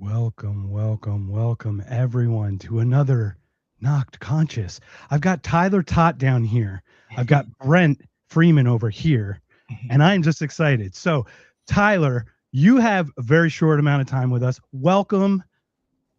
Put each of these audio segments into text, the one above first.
Welcome everyone to another Knocked Conscious. I've got Tyler Todt down here. I've got Brent Freeman over here, and I'm just excited. So, Tyler, you have a very short amount of time with us. Welcome.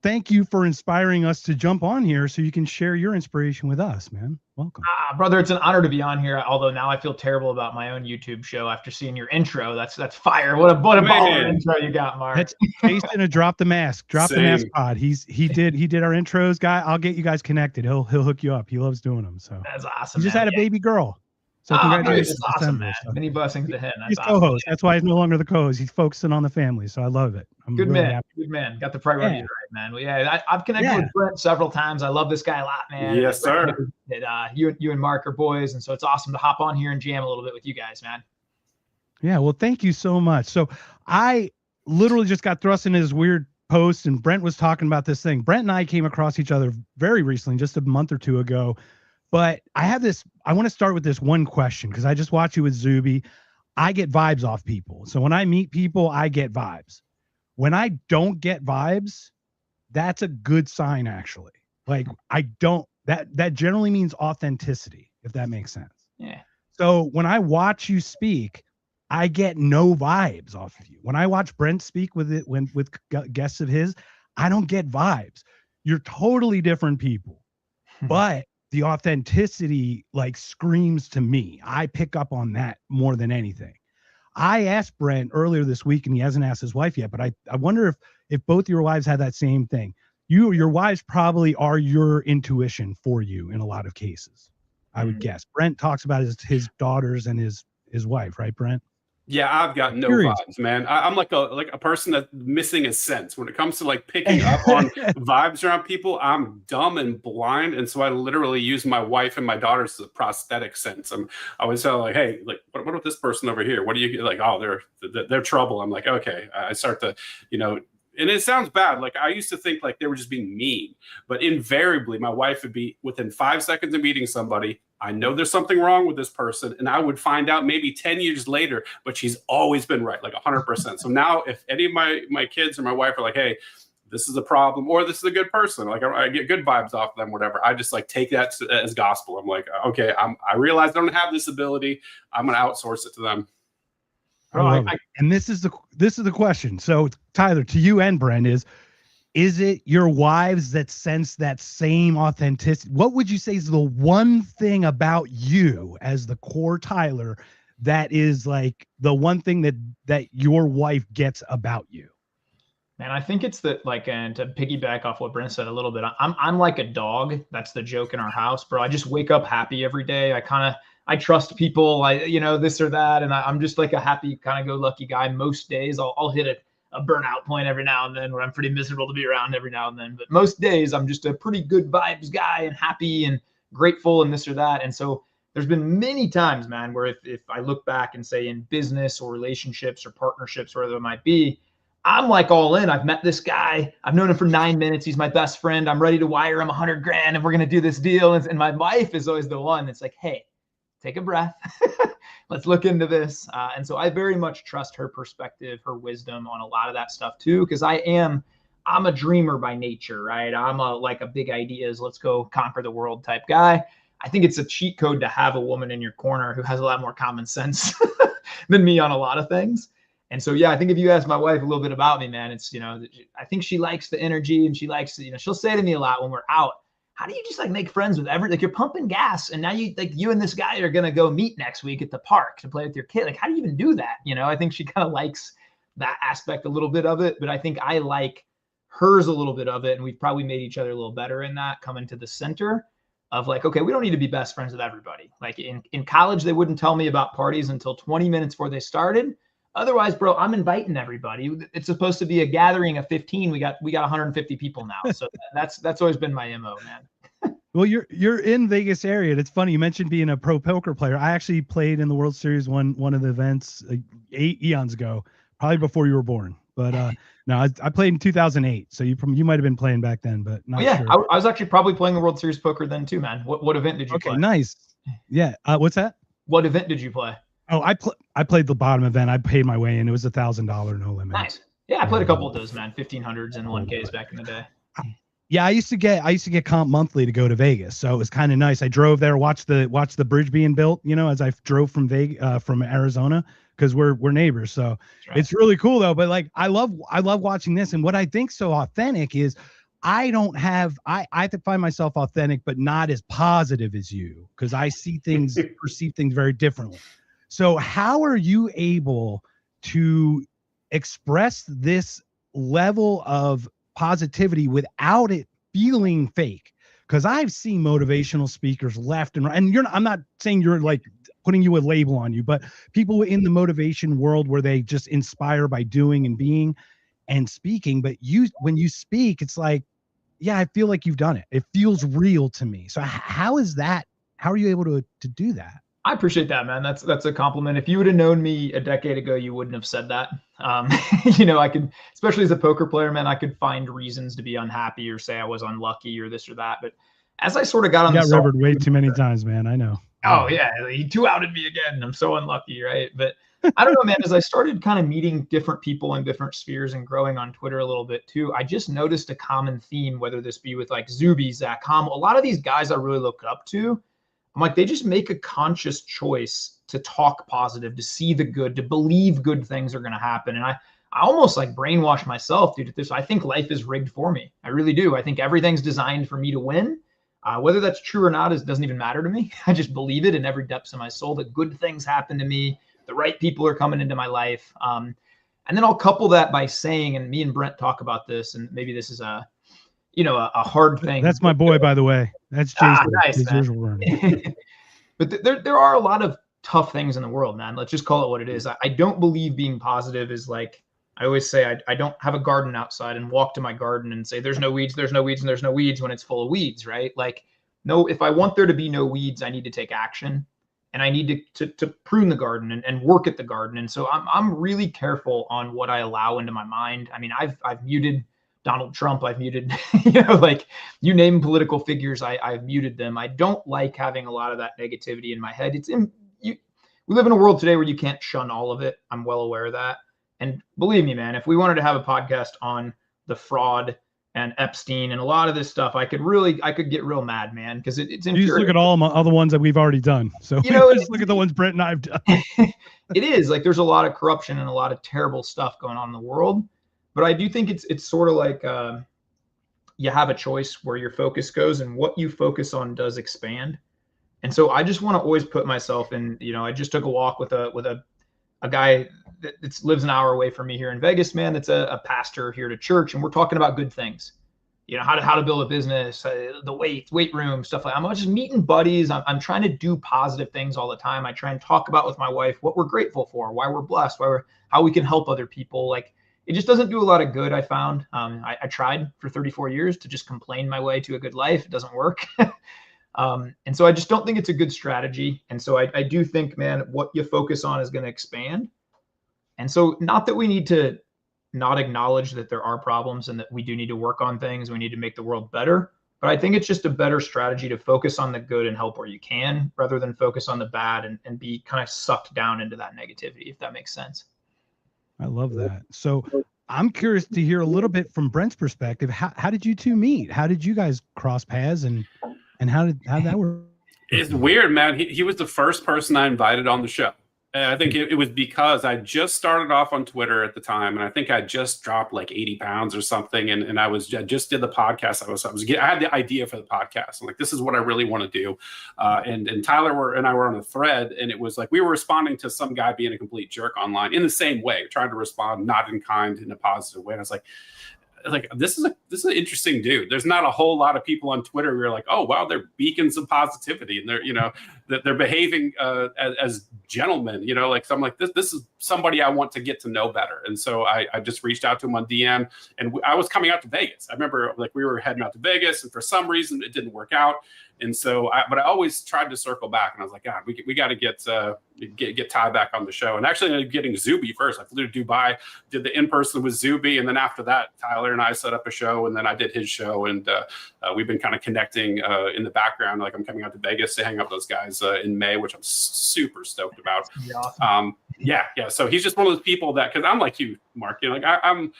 Thank you for inspiring us to jump on here so you can share your inspiration with us, man. Welcome. Brother, it's an honor to be on here. Although now I feel terrible about my own YouTube show after seeing your intro. That's fire. What a baller intro you got, Mark. That's Jason to Drop the Mask. Drop the Mask pod. He did our intros, guy. I'll get you guys connected. He'll hook you up. He loves doing them. So that's awesome. He just had a baby girl. So congratulations. That's awesome, man. So. Many blessings to him. He's co-host. That's why he's no longer the co-host. He's focusing on the family. So I love it. I'm good really man. Happy. Good man. Got the priorities right, man. Well, yeah, I've connected with Brent several times. I love this guy a lot, man. Yes, sir. You and Mark are boys, and so it's awesome to hop on here and jam a little bit with you guys, man. Yeah, well, thank you so much. So I literally just got thrust into this weird post, and Brent was talking about this thing. Brent and I came across each other very recently, just a month or two ago. But I want to start with this one question because I just watched you with Zuby. I get vibes off people. So when I meet people, I get vibes. When I don't get vibes, that's a good sign, actually. Like that generally means authenticity, if that makes sense. Yeah. So when I watch you speak, I get no vibes off of you. When I watch Brent speak with guests of his, I don't get vibes. You're totally different people, but the authenticity like screams to me. I pick up on that more than anything. I asked Brent earlier this week, and he hasn't asked his wife yet, but I wonder if both your wives had that same thing. Your wives probably are your intuition for you in a lot of cases, I would guess. Brent talks about his daughters and his wife, right, Brent? Yeah, I've got no vibes, man. I'm like a person that's missing a sense when it comes to like picking up on vibes around people. I'm dumb and blind, and so I literally use my wife and my daughters as a prosthetic sense. I always tell like, hey, like what about this person over here? What do you like? Oh, they're trouble. I'm like, okay. I start to, and it sounds bad. Like I used to think like they were just being mean, but invariably my wife would be within 5 seconds of meeting somebody. I know there's something wrong with this person, and I would find out maybe 10 years later, but she's always been right, like 100%. So now if any of my kids or my wife are like, hey, this is a problem, or this is a good person, like I get good vibes off them, whatever, I just like take that as gospel. I'm like, okay, I realize I don't have this ability. I'm going to outsource it to them. And this is the question. So Tyler, to you and Brent, is it your wives that sense that same authenticity? What would you say is the one thing about you as the core Tyler that is like the one thing that your wife gets about you? Man, I think it's that, like, and to piggyback off what Brent said a little bit, I'm like a dog. That's the joke in our house, bro. I just wake up happy every day. I trust people, this or that. And I'm just like a happy kind of go lucky guy. Most days I'll hit a burnout point every now and then where I'm pretty miserable to be around every now and then. But most days I'm just a pretty good vibes guy and happy and grateful and this or that. And so there's been many times, man, where if I look back and say in business or relationships or partnerships, wherever it might be, I'm like all in. I've met this guy. I've known him for 9 minutes. He's my best friend. I'm ready to wire him $100 grand and we're going to do this deal. And my wife is always the one that's like, hey, take a breath. Let's look into this. And so I very much trust her perspective, her wisdom on a lot of that stuff too, because I'm a dreamer by nature, right? I'm like a big ideas, let's go conquer the world type guy. I think it's a cheat code to have a woman in your corner who has a lot more common sense than me on a lot of things. And so, yeah, I think if you ask my wife a little bit about me, man, it's, I think she likes the energy and she likes, she'll say to me a lot when we're out, how do you just like make friends with like you're pumping gas and now you and this guy are going to go meet next week at the park to play with your kid. Like, how do you even do that? I think she kind of likes that aspect a little bit of it, but I think I like hers a little bit of it. And we've probably made each other a little better in that, coming to the center of like, okay, we don't need to be best friends with everybody. Like in college, they wouldn't tell me about parties until 20 minutes before they started. Otherwise, bro, I'm inviting everybody. It's supposed to be a gathering of 15. We got 150 people now. So that's always been my MO, man. Well, you're in Vegas area. And it's funny. You mentioned being a pro poker player. I actually played in the World Series one of the events 8 eons ago, probably before you were born. But no, I played in 2008. So you might have been playing back then, but not sure. I was actually probably playing the World Series poker then too, man. What event did you play? Okay, nice. Yeah. What's that? What event did you play? Oh, I played the bottom event. I paid my way in. It was $1,000 no limit. Nice. Yeah, I played a couple of those, man. 1500s and 1Ks back in the day. Yeah, I used to get comp monthly to go to Vegas, so it was kind of nice. I drove there, watched the bridge being built, as I drove from from Arizona, because we're neighbors. So right. It's really cool though. But like, I love watching this, and what I think so authentic is I have to find myself authentic, but not as positive as you, because I see things, perceive things very differently. So how are you able to express this level of positivity without it feeling fake? Because I've seen motivational speakers left and right, and I'm not saying you're like putting you a label on you, but people in the motivation world where they just inspire by doing and being and speaking. But when you speak, it's like, yeah, I feel like you've done it. It feels real to me. So how is that? How are you able to do that? I appreciate that, man. That's a compliment. If you would have known me a decade ago, you wouldn't have said that. I could, especially as a poker player, man, I could find reasons to be unhappy or say I was unlucky or this or that. But as I sort of got on the rivered way too many times, man. I know. Oh yeah, he two-outed me again. I'm so unlucky, right? But I don't know, man. As I started kind of meeting different people in different spheres and growing on Twitter a little bit too, I just noticed a common theme, whether this be with like Zuby, Zach Hom, a lot of these guys I really look up to. I'm like, they just make a conscious choice to talk positive, to see the good, to believe good things are going to happen. And I almost like brainwash myself, dude, at this. I think life is rigged for me. I really do. I think everything's designed for me to win. Whether that's true or not doesn't even matter to me. I just believe it in every depths of my soul that good things happen to me. The right people are coming into my life. And then I'll couple that by saying, and me and Brent talk about this, and maybe this is a hard thing. That's my boy, by the way. That's Jason. Nice, But there are a lot of tough things in the world, man. Let's just call it what it is. I don't believe being positive is like, I always say, I don't have a garden outside and walk to my garden and say, there's no weeds, there's no weeds, and there's no weeds when it's full of weeds, right? Like, no, if I want there to be no weeds, I need to take action, and I need to prune the garden and work at the garden. And so I'm really careful on what I allow into my mind. I mean, I've muted Donald Trump, I've muted, like you name political figures, I've muted them. I don't like having a lot of that negativity in my head. We live in a world today where you can't shun all of it. I'm well aware of that. And believe me, man, if we wanted to have a podcast on the fraud and Epstein and a lot of this stuff, I could get real mad, man, because it's infuriating. You just look at all my other ones that we've already done. So just look at the ones Brent and I've done. It is like there's a lot of corruption and a lot of terrible stuff going on in the world. But I do think it's sort of like you have a choice where your focus goes, and what you focus on does expand. And so I just want to always put myself in, I just took a walk with a guy that lives an hour away from me here in Vegas, man. That's a pastor here to church. And we're talking about good things, how to build a business, the weight room, stuff like that. I'm just meeting buddies. I'm trying to do positive things all the time. I try and talk about with my wife what we're grateful for, why we're blessed, how we can help other people. Like, it just doesn't do a lot of good, I found. I tried for 34 years to just complain my way to a good life. It doesn't work. And so I just don't think it's a good strategy. And so I do think, man, what you focus on is going to expand. And so not that we need to not acknowledge that there are problems and that we do need to work on things. We need to make the world better. But I think it's just a better strategy to focus on the good and help where you can, rather than focus on the bad and be kind of sucked down into that negativity, if that makes sense. I love that. So I'm curious to hear a little bit from Brent's perspective. How did you two meet? How did you guys cross paths, and how did that work? It's weird, man. He was the first person I invited on the show. And I think it was because I just started off on Twitter at the time, and I think I just dropped like 80 pounds or something. And I just did the podcast. I had the idea for the podcast. I'm like, this is what I really want to do. And Tyler and I were on a thread, and it was like we were responding to some guy being a complete jerk online in the same way, trying to respond not in kind, in a positive way. And I was like, this is an interesting dude. There's not a whole lot of people on Twitter who are like, oh wow, they're beacons of positivity, and they're behaving as gentlemen. So I'm like, this is somebody I want to get to know better. And so I just reached out to him on DM, and I was coming out to Vegas. I remember we were heading out to Vegas, and for some reason it didn't work out. And so, but I always tried to circle back, and I was like, God, we got to get Ty back on the show. And actually, ended up getting Zuby first. I flew to Dubai, did the in-person with Zuby, and then after that, Tyler and I set up a show, and then I did his show, and we've been kind of connecting in the background. Like, I'm coming out to Vegas to hang out with those guys. Awards in May, which I'm super stoked about. Awesome. Yeah. So he's just one of those people that, because I'm like you, Mark, you know, like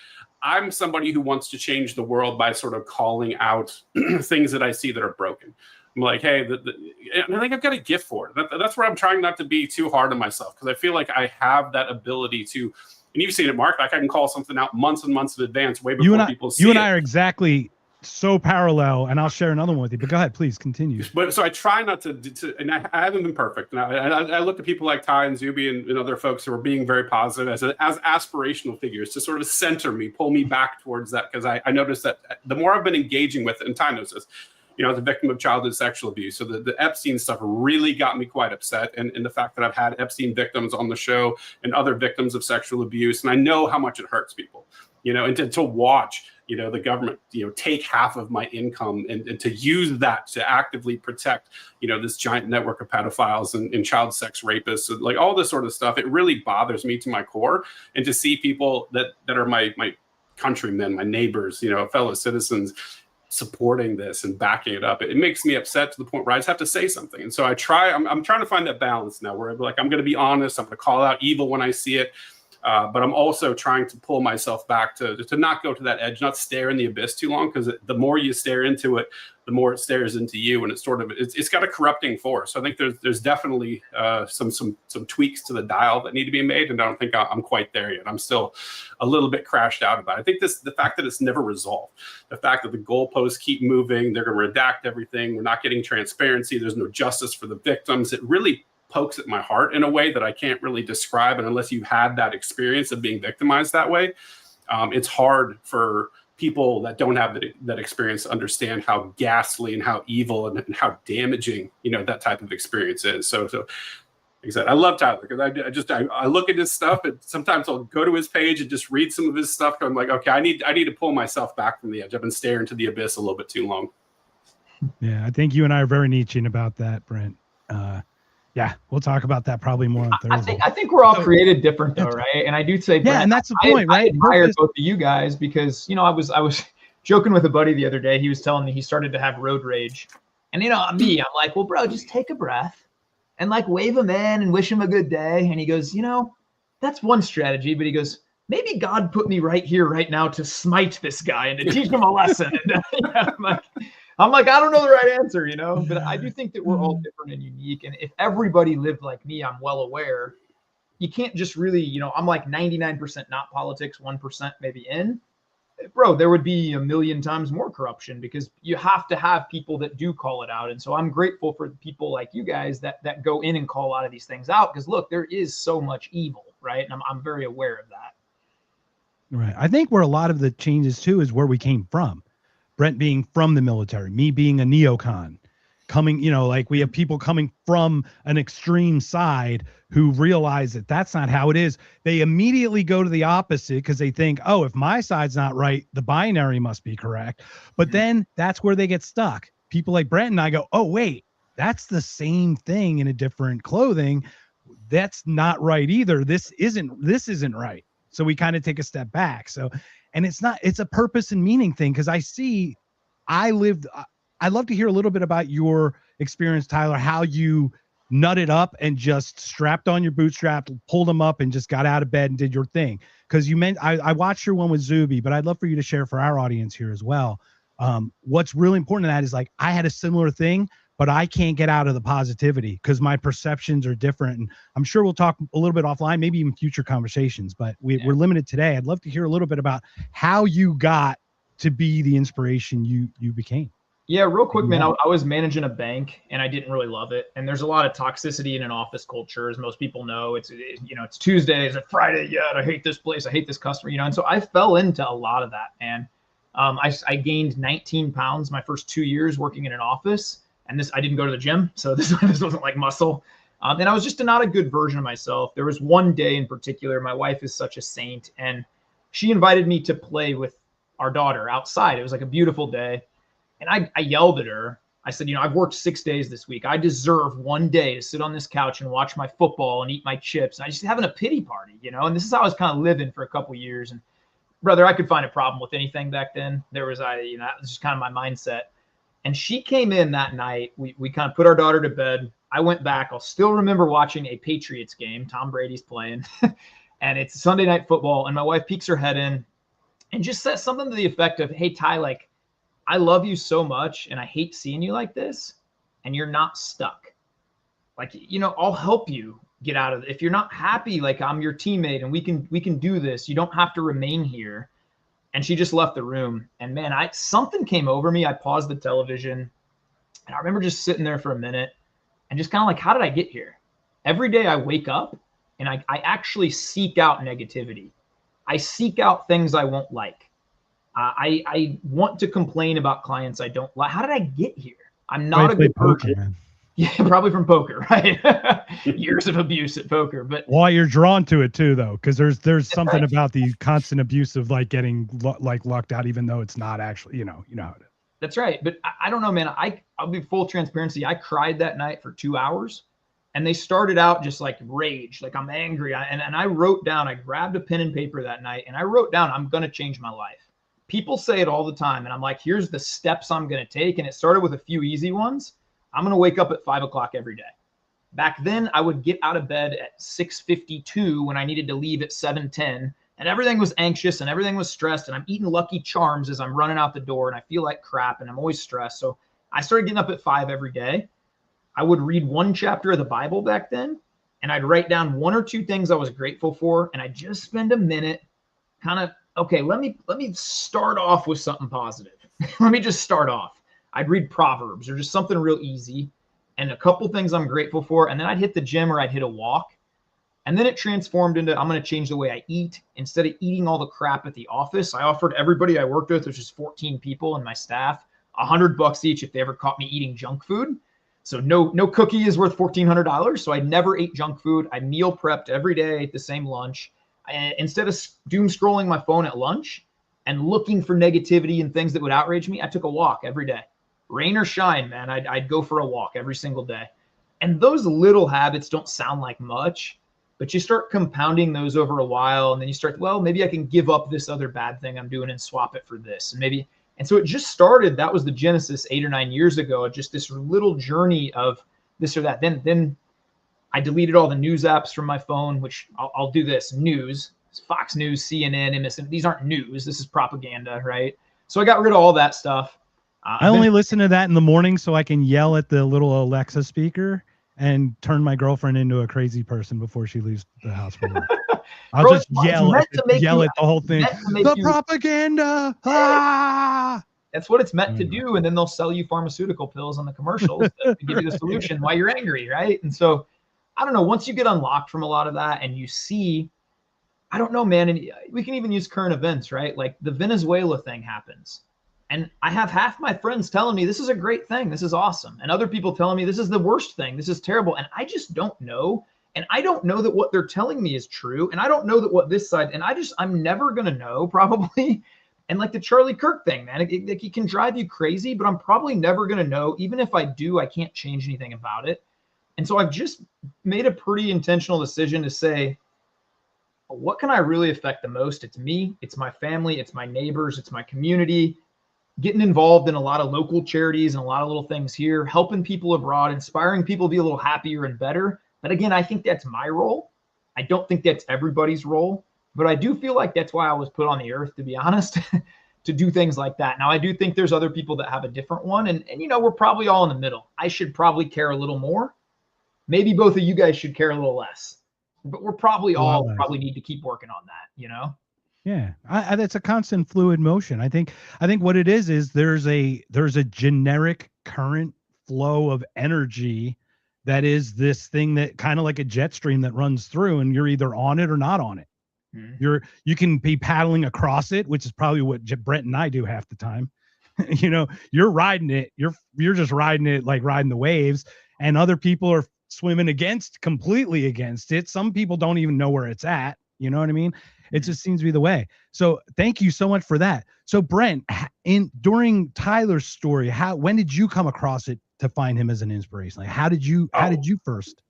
I'm somebody who wants to change the world by sort of calling out things that I see that are broken. I'm like, hey, and I think I've got a gift for it. That's where I'm trying not to be too hard on myself, because I feel like I have that ability to, and you've seen it, Mark, like I can call something out months and months in advance, way before people see it. You and I are exactly so parallel, and I'll share another one with you, but go ahead, please continue. But so I try not to and I haven't been perfect. And I look at people like Ty and Zuby and other folks who are being very positive as aspirational figures to sort of center me, pull me back towards that. Because I noticed that the more I've been engaging with it, and Ty knows this, you know, as a victim of childhood sexual abuse. So the Epstein stuff really got me quite upset. And the fact that I've had Epstein victims on the show and other victims of sexual abuse. And I know how much it hurts people, you know, and to watch, you know, the government, you know, take half of my income and to use that to actively protect, you know, this giant network of pedophiles and child sex rapists, and like all this sort of stuff. It really bothers me to my core. And to see people that are my countrymen, my neighbors, you know, fellow citizens, supporting this and backing it up, it makes me upset to the point where I just have to say something. And so I'm trying to find that balance now, where I'm going to be honest, I'm going to call out evil when I see it, but I'm also trying to pull myself back to not go to that edge, not stare in the abyss too long, because the more you stare into it, the more it stares into you, and it's got a corrupting force. So I think there's definitely some tweaks to the dial that need to be made, and I don't think I'm quite there yet. I'm still a little bit crashed out about it. I think the fact that it's never resolved, the fact that the goalposts keep moving, they're going to redact everything, we're not getting transparency, there's no justice for the victims. It really pokes at my heart in a way that I can't really describe, and unless you've had that experience of being victimized that way, it's hard for people that don't have that experience to understand how ghastly and how evil and how damaging, you know, that type of experience is. So like I said, I love Tyler, because I look at his stuff, and sometimes I'll go to his page and just read some of his stuff. I'm like, okay, I need to pull myself back from the edge. I've been staring into the abyss a little bit too long. Yeah, I think you and I are very Nietzschean about that, Brent. Yeah, we'll talk about that probably more on Thursday. I think we're all created different, though, right? And I do say, Brent, and that's the point, right? I admire both of you guys, because, you know, I was joking with a buddy the other day. He was telling me he started to have road rage, and you know, I'm like, well, bro, just take a breath and like wave him in and wish him a good day. And he goes, you know, that's one strategy, but he goes, maybe God put me right here, right now, to smite this guy and to teach him a lesson. And I'm like, I don't know the right answer, you know, but I do think that we're all different and unique. And if everybody lived like me, I'm well aware, you can't just really, you know, I'm like 99% not politics, 1% maybe in. Bro, there would be a million times more corruption, because you have to have people that do call it out. And so I'm grateful for the people like you guys that go in and call a lot of these things out, because look, there is so much evil, right? And I'm very aware of that. Right. I think where a lot of the changes too is where we came from. Brent being from the military, me being a neocon, coming, you know, like we have people coming from an extreme side who realize that that's not how it is. They immediately go to the opposite, because they think, oh, if my side's not right, the binary must be correct. But then that's where they get stuck. People like Brent and I go, oh, wait, that's the same thing in a different clothing. That's not right either. This isn't right. So we kind of take a step back. So, and it's a purpose and meaning thing. Cause I'd love to hear a little bit about your experience, Tyler, how you nutted up and just strapped on your bootstrap, pulled them up and just got out of bed and did your thing. Cause you meant, I watched your one with Zuby, but I'd love for you to share for our audience here as well. What's really important in that is like, I had a similar thing, but I can't get out of the positivity because my perceptions are different. And I'm sure we'll talk a little bit offline, maybe even future conversations, but we're limited today. I'd love to hear a little bit about how you got to be the inspiration you became. Yeah, real quick, man. I was managing a bank and I didn't really love it. And there's a lot of toxicity in an office culture, as most people know. It's Tuesday, is it Friday yet? I hate this place. I hate this customer, you know. And so I fell into a lot of that, man. I gained 19 pounds my first 2 years working in an office. And I didn't go to the gym, so this wasn't like muscle. And I was just not a good version of myself. There was one day in particular, my wife is such a saint, and she invited me to play with our daughter outside. It was like a beautiful day. And I yelled at her. I said, I've worked 6 days this week. I deserve one day to sit on this couch and watch my football and eat my chips. And I just having a pity party, And this is how I was kind of living for a couple of years. And brother, I could find a problem with anything back then. That was just kind of my mindset. And she came in that night. We kind of put our daughter to bed. I went back. I'll still remember watching a Patriots game. Tom Brady's playing, and it's Sunday Night Football. And my wife peeks her head in and just says something to the effect of, "Hey, Ty, like, I love you so much, and I hate seeing you like this, and you're not stuck. Like, you know, I'll help you get out of it. If you're not happy, like, I'm your teammate, and we can do this. You don't have to remain here." And she just left the room. And man, something came over me. I paused the television, and I remember just sitting there for a minute and just kind of like, how did I get here? Every day I wake up and I actually seek out negativity. I seek out things I won't like. I want to complain about clients I don't like. How did I get here? I'm not a good person. Man. Yeah, probably from poker, right? Years of abuse at poker. But well, you're drawn to it too, though, because there's something about the constant abuse of like getting lucked out, even though it's not actually, you know how it is. That's right. But I don't know, man. I'll be full transparency. I cried that night for 2 hours, and they started out just like rage, like I'm angry. And I wrote down, I grabbed a pen and paper that night, and I wrote down, I'm going to change my life. People say it all the time, and I'm like, here's the steps I'm going to take. And it started with a few easy ones. I'm going to wake up at 5 o'clock every day. Back then, I would get out of bed at 6:52 when I needed to leave at 7:10, and everything was anxious and everything was stressed, and I'm eating Lucky Charms as I'm running out the door, and I feel like crap, and I'm always stressed. So I started getting up at 5 every day. I would read one chapter of the Bible back then, and I'd write down 1 or 2 things I was grateful for, and I'd just spend a minute kind of, okay, let me start off with something positive. Let me just start off. I'd read Proverbs or just something real easy and a couple things I'm grateful for. And then I'd hit the gym or I'd hit a walk. And then it transformed into, I'm going to change the way I eat. Instead of eating all the crap at the office, I offered everybody I worked with, which is 14 people in my staff, $100 each if they ever caught me eating junk food. So no cookie is worth $1,400. So I never ate junk food. I meal prepped every day, ate the same lunch. Instead of doom scrolling my phone at lunch and looking for negativity and things that would outrage me, I took a walk every day. Rain or shine, man, I'd go for a walk every single day. And those little habits don't sound like much, but you start compounding those over a while. And then you start, well, maybe I can give up this other bad thing I'm doing and swap it for this. And so it just started. That was the genesis 8 or 9 years ago, just this little journey of this or that. Then I deleted all the news apps from my phone, which I'll do this. News, Fox News, CNN, MSN. These aren't news. This is propaganda, right? So I got rid of all that stuff. I only listen to that in the morning so I can yell at the little Alexa speaker and turn my girlfriend into a crazy person before she leaves the house for work. I'll just yell at the whole thing. The propaganda. That's what it's meant to do. And then they'll sell you pharmaceutical pills on the commercials to give you the solution while you're angry, right? And so, I don't know, once you get unlocked from a lot of that and you see, I don't know, man, and we can even use current events, right? Like the Venezuela thing happens. And I have half my friends telling me this is a great thing. This is awesome. And other people telling me this is the worst thing. This is terrible. And I just don't know. And I don't know that what they're telling me is true. And I don't know that what this side, and I'm never going to know probably. And like the Charlie Kirk thing, man, it can drive you crazy, but I'm probably never going to know. Even if I do, I can't change anything about it. And so I've just made a pretty intentional decision to say, what can I really affect the most? It's me, it's my family, it's my neighbors, it's my community. Getting involved in a lot of local charities and a lot of little things here, helping people abroad, inspiring people to be a little happier and better. But again, I think that's my role. I don't think that's everybody's role, but I do feel like that's why I was put on the earth, to be honest, to do things like that. Now, I do think there's other people that have a different one. And we're probably all in the middle. I should probably care a little more. Maybe both of you guys should care a little less, but we're probably all need to keep working on that, Yeah, that's a constant fluid motion. I think what it is there's a generic current flow of energy that is this thing that kind of like a jet stream that runs through, and you're either on it or not on it. Mm-hmm. You can be paddling across it, which is probably what Brent and I do half the time. You're riding it. You're just riding it like riding the waves, and other people are swimming completely against it. Some people don't even know where it's at. You know what I mean? It just seems to be the way. So thank you so much for that. So Brent, during Tyler's story, when did you come across it to find him as an inspiration? Like how did you first?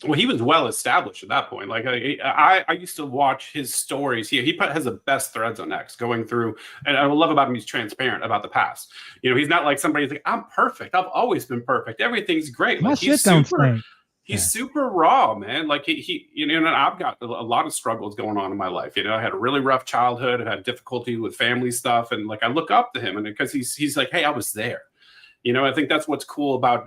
Well, he was well established at that point. Like I used to watch his stories. He has the best threads on X going through, and I love about him. He's transparent about the past. You know, he's not like somebody who's like, I'm perfect. I've always been perfect. Everything's great. Like he's super raw, man. Like he you know, and I've got a lot of struggles going on in my life. You know, I had a really rough childhood. I had difficulty with family stuff, and like I look up to him, and because he's like, hey, I was there. You know, I think that's what's cool about,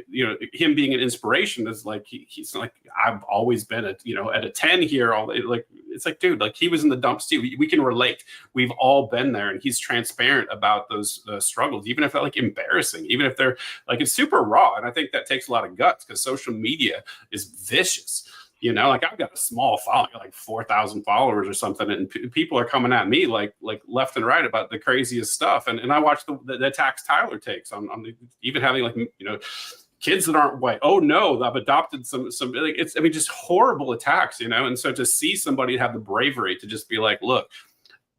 you know, him being an inspiration is like, he's like, I've always been at, you know, at a 10 here. Like, it's like, dude, like he was in the dumps too. We can relate. We've all been there, and he's transparent about those struggles, even if they're like embarrassing, even if they're like, it's super raw. And I think that takes a lot of guts because social media is vicious. You know, like I've got a small following, like 4,000 followers or something, and people are coming at me like left and right about the craziest stuff. And I watch the attacks Tyler takes on even having like, you know, kids that aren't white. Oh no, I've adopted some like it's, I mean, just horrible attacks, you know. And so to see somebody have the bravery to just be like, look,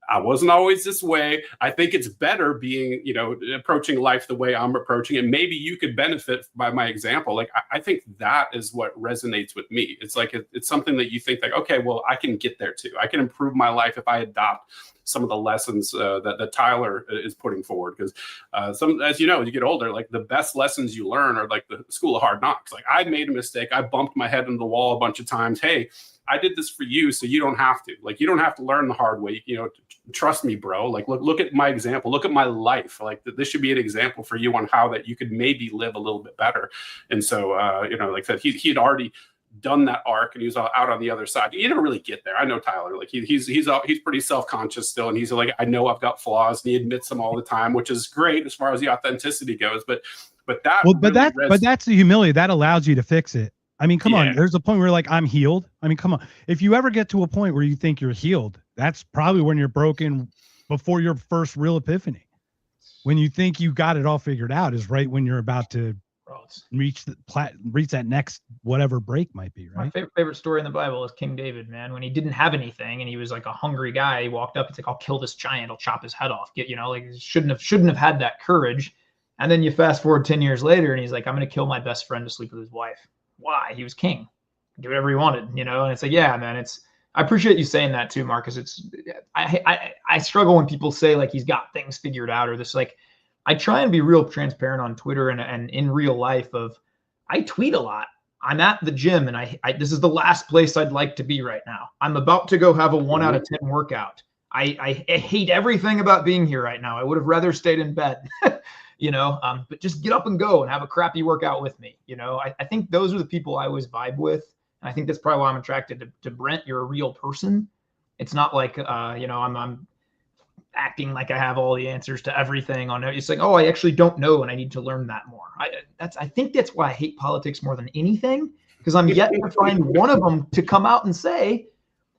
I wasn't always this way. I think it's better being, you know, approaching life the way I'm approaching it. Maybe you could benefit by my example. Like, I think that is what resonates with me. It's like, it's something that you think like, okay, well, I can get there too. I can improve my life if I adopt some of the lessons that Tyler is putting forward. Because as you know, you get older, like the best lessons you learn are like the school of hard knocks. Like I made a mistake. I bumped my head into the wall a bunch of times. Hey, I did this for you, so you don't have to. Like, you don't have to learn the hard way. You know, trust me, bro. Like, look at my example. Look at my life. Like, this should be an example for you on how that you could maybe live a little bit better. And so, you know, like that, he'd already done that arc, and he was out on the other side. You never really get there. I know Tyler. Like, he's pretty self-conscious still, and he's like, I know I've got flaws, and he admits them all the time, which is great as far as the authenticity goes. But that's the humility that allows you to fix it. I mean, come on, there's a point where like, I'm healed. I mean, come on. If you ever get to a point where you think you're healed, that's probably when you're broken before your first real epiphany. When you think you got it all figured out is right when you're about to reach that next whatever break might be, right? My favorite story in the Bible is King David, man. When he didn't have anything and he was like a hungry guy, he walked up, it's like, I'll kill this giant, I'll chop his head off. You know, like shouldn't have had that courage. And then you fast forward 10 years later and he's like, I'm going to kill my best friend to sleep with his wife. Why? He was king. Do whatever he wanted, you know? And it's like, yeah, man, I appreciate you saying that too, Marcus. I struggle when people say like he's got things figured out or this, like, I try and be real transparent on Twitter and in real life I tweet a lot. I'm at the gym and I this is the last place I'd like to be right now. I'm about to go have a 1 out of 10 workout. I hate everything about being here right now. I would have rather stayed in bed. You know, but just get up and go and have a crappy workout with me. You know, I think those are the people I always vibe with. And I think that's probably why I'm attracted to Brent. You're a real person. It's not like, you know, I'm acting like I have all the answers to everything on it. It's like, oh, I actually don't know. And I need to learn that more. I think that's why I hate politics more than anything, because I'm yet to find one of them to come out and say,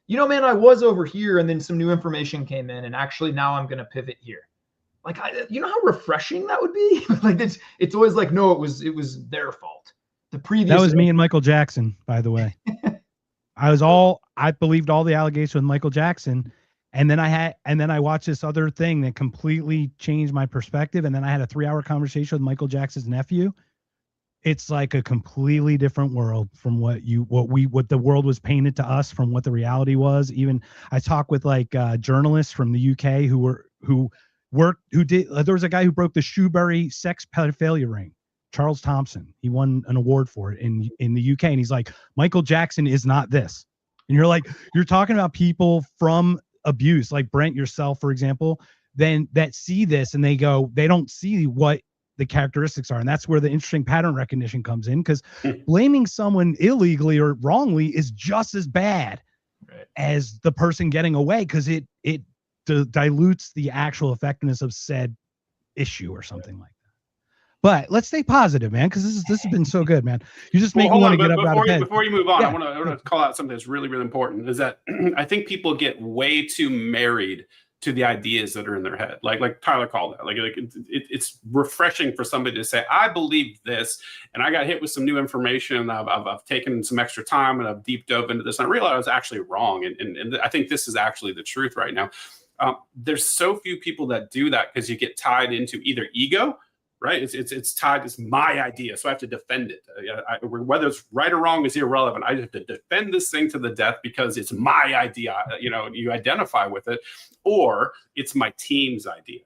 you know, man, I was over here and then some new information came in and actually now I'm going to pivot here. Like, you know how refreshing that would be? Like, it's always like, no, it was their fault. That was me and Michael Jackson, by the way. I believed all the allegations with Michael Jackson. And then I watched this other thing that completely changed my perspective. And then I had a 3-hour conversation with Michael Jackson's nephew. It's like a completely different world from what the world was painted to us from what the reality was. Even I talked with like journalists from the UK there was a guy who broke the Shrewsbury sex pedophilia ring, Charles Thompson. He won an award for it in the UK. And he's like, Michael Jackson is not this. And you're like, you're talking about people from abuse, like Brent, yourself, for example, then that see this and they don't see what the characteristics are. And that's where the interesting pattern recognition comes in, because blaming someone illegally or wrongly is just as bad as the person getting away, because it dilutes the actual effectiveness of said issue or something like that. But let's stay positive, man, because this has been so good, man. You just make me want to get up out of bed. Before you move on, I want to call out something that's really, really important. Is that I think people get way too married to the ideas that are in their head. Like Tyler called it. Like it's refreshing for somebody to say, I believe this, and I got hit with some new information. I've taken some extra time and I've deep dove into this. And I realized I was actually wrong. And I think this is actually the truth right now. There's so few people that do that because you get tied into either ego right? It's tied. It's my idea, so I have to defend it. Whether it's right or wrong is irrelevant. I have to defend this thing to the death because it's my idea. You identify with it, or it's my team's idea.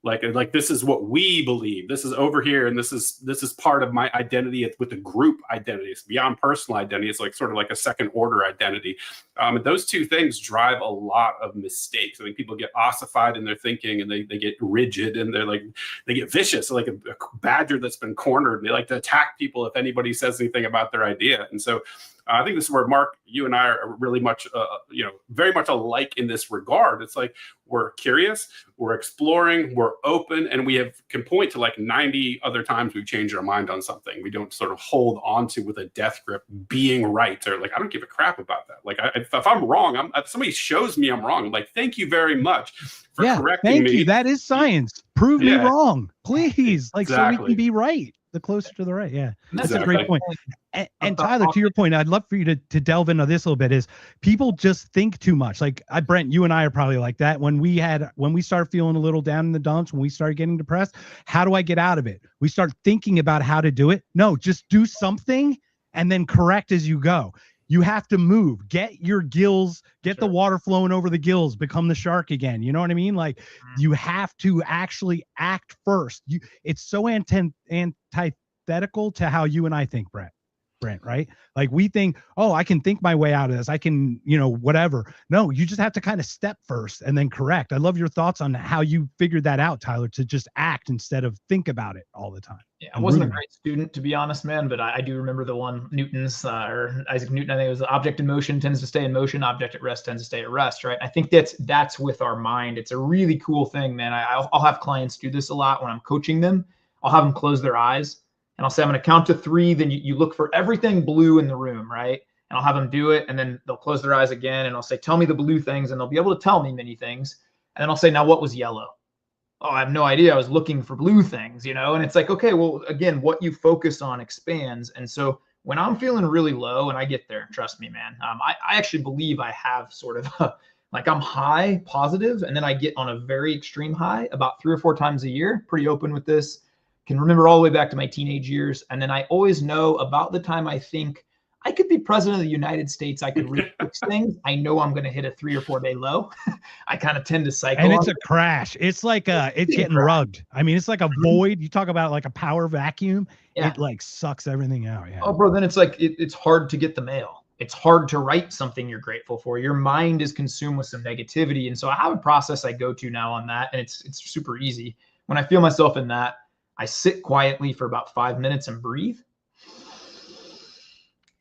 Like this is what we believe. This is over here, and this is part of my identity with the group identity. It's beyond personal identity. It's like sort of like a second order identity. And those two things drive a lot of mistakes. I think people get ossified in their thinking, and they get rigid, and they get vicious, like a badger that's been cornered. And they like to attack people if anybody says anything about their idea. And so I think this is where, Mark, you and I are really much, very much alike in this regard. It's like we're curious, we're exploring, we're open, and we can point to like 90 other times we've changed our mind on something. We don't sort of hold on to with a death grip being right, or like, I don't give a crap about that. Like if I'm wrong, if somebody shows me I'm wrong, I'm like, thank you very much for correcting me. Thank you. That is science. Prove me wrong, please. Like, so we can be right. The closer to the right. Yeah. That's a great point. And Tyler, to your point, I'd love for you to delve into this a little bit, is people just think too much. Like Brent, you and I are probably like that. When we start feeling a little down in the dumps, when we start getting depressed, how do I get out of it? We start thinking about how to do it. No, just do something and then correct as you go. You have to move, get your gills, get the water flowing over the gills, become the shark again. You know what I mean? Like you have to actually act first. It's so antithetical to how you and I think, Brent, right? Like we think, oh, I can think my way out of this. I can, whatever. No, you just have to kind of step first and then correct. I love your thoughts on how you figured that out, Tyler, to just act instead of think about it all the time. Yeah, I wasn't a great student, to be honest, man, but I do remember the one Newton's or Isaac Newton. I think it was object in motion tends to stay in motion, object at rest tends to stay at rest, right? I think that's with our mind. It's a really cool thing, man. I'll have clients do this a lot when I'm coaching them. I'll have them close their eyes and I'll say, I'm going to count to 3. Then you look for everything blue in the room, right? And I'll have them do it. And then they'll close their eyes again. And I'll say, tell me the blue things. And they'll be able to tell me many things. And then I'll say, now what was yellow? Oh, I have no idea. I was looking for blue things, And it's like, okay, well, again, what you focus on expands. And so when I'm feeling really low, and I get there, trust me, man, I actually believe I have sort of like I'm high positive, and then I get on a very extreme high about 3 or 4 times a year. Pretty open with this. Can remember all the way back to my teenage years. And then I always know about the time I think I could be president of the United States, I could fix things, I know I'm going to hit a 3 or 4 day low. I kind of tend to cycle. And it's a crash. It's like it's getting rugged. I mean, it's like a void. You talk about like a power vacuum. Yeah. It like sucks everything out. Yeah. Oh, bro, then it's like, it's hard to get the mail. It's hard to write something you're grateful for. Your mind is consumed with some negativity. And so I have a process I go to now on that. And it's super easy. When I feel myself in that, I sit quietly for about 5 minutes and breathe.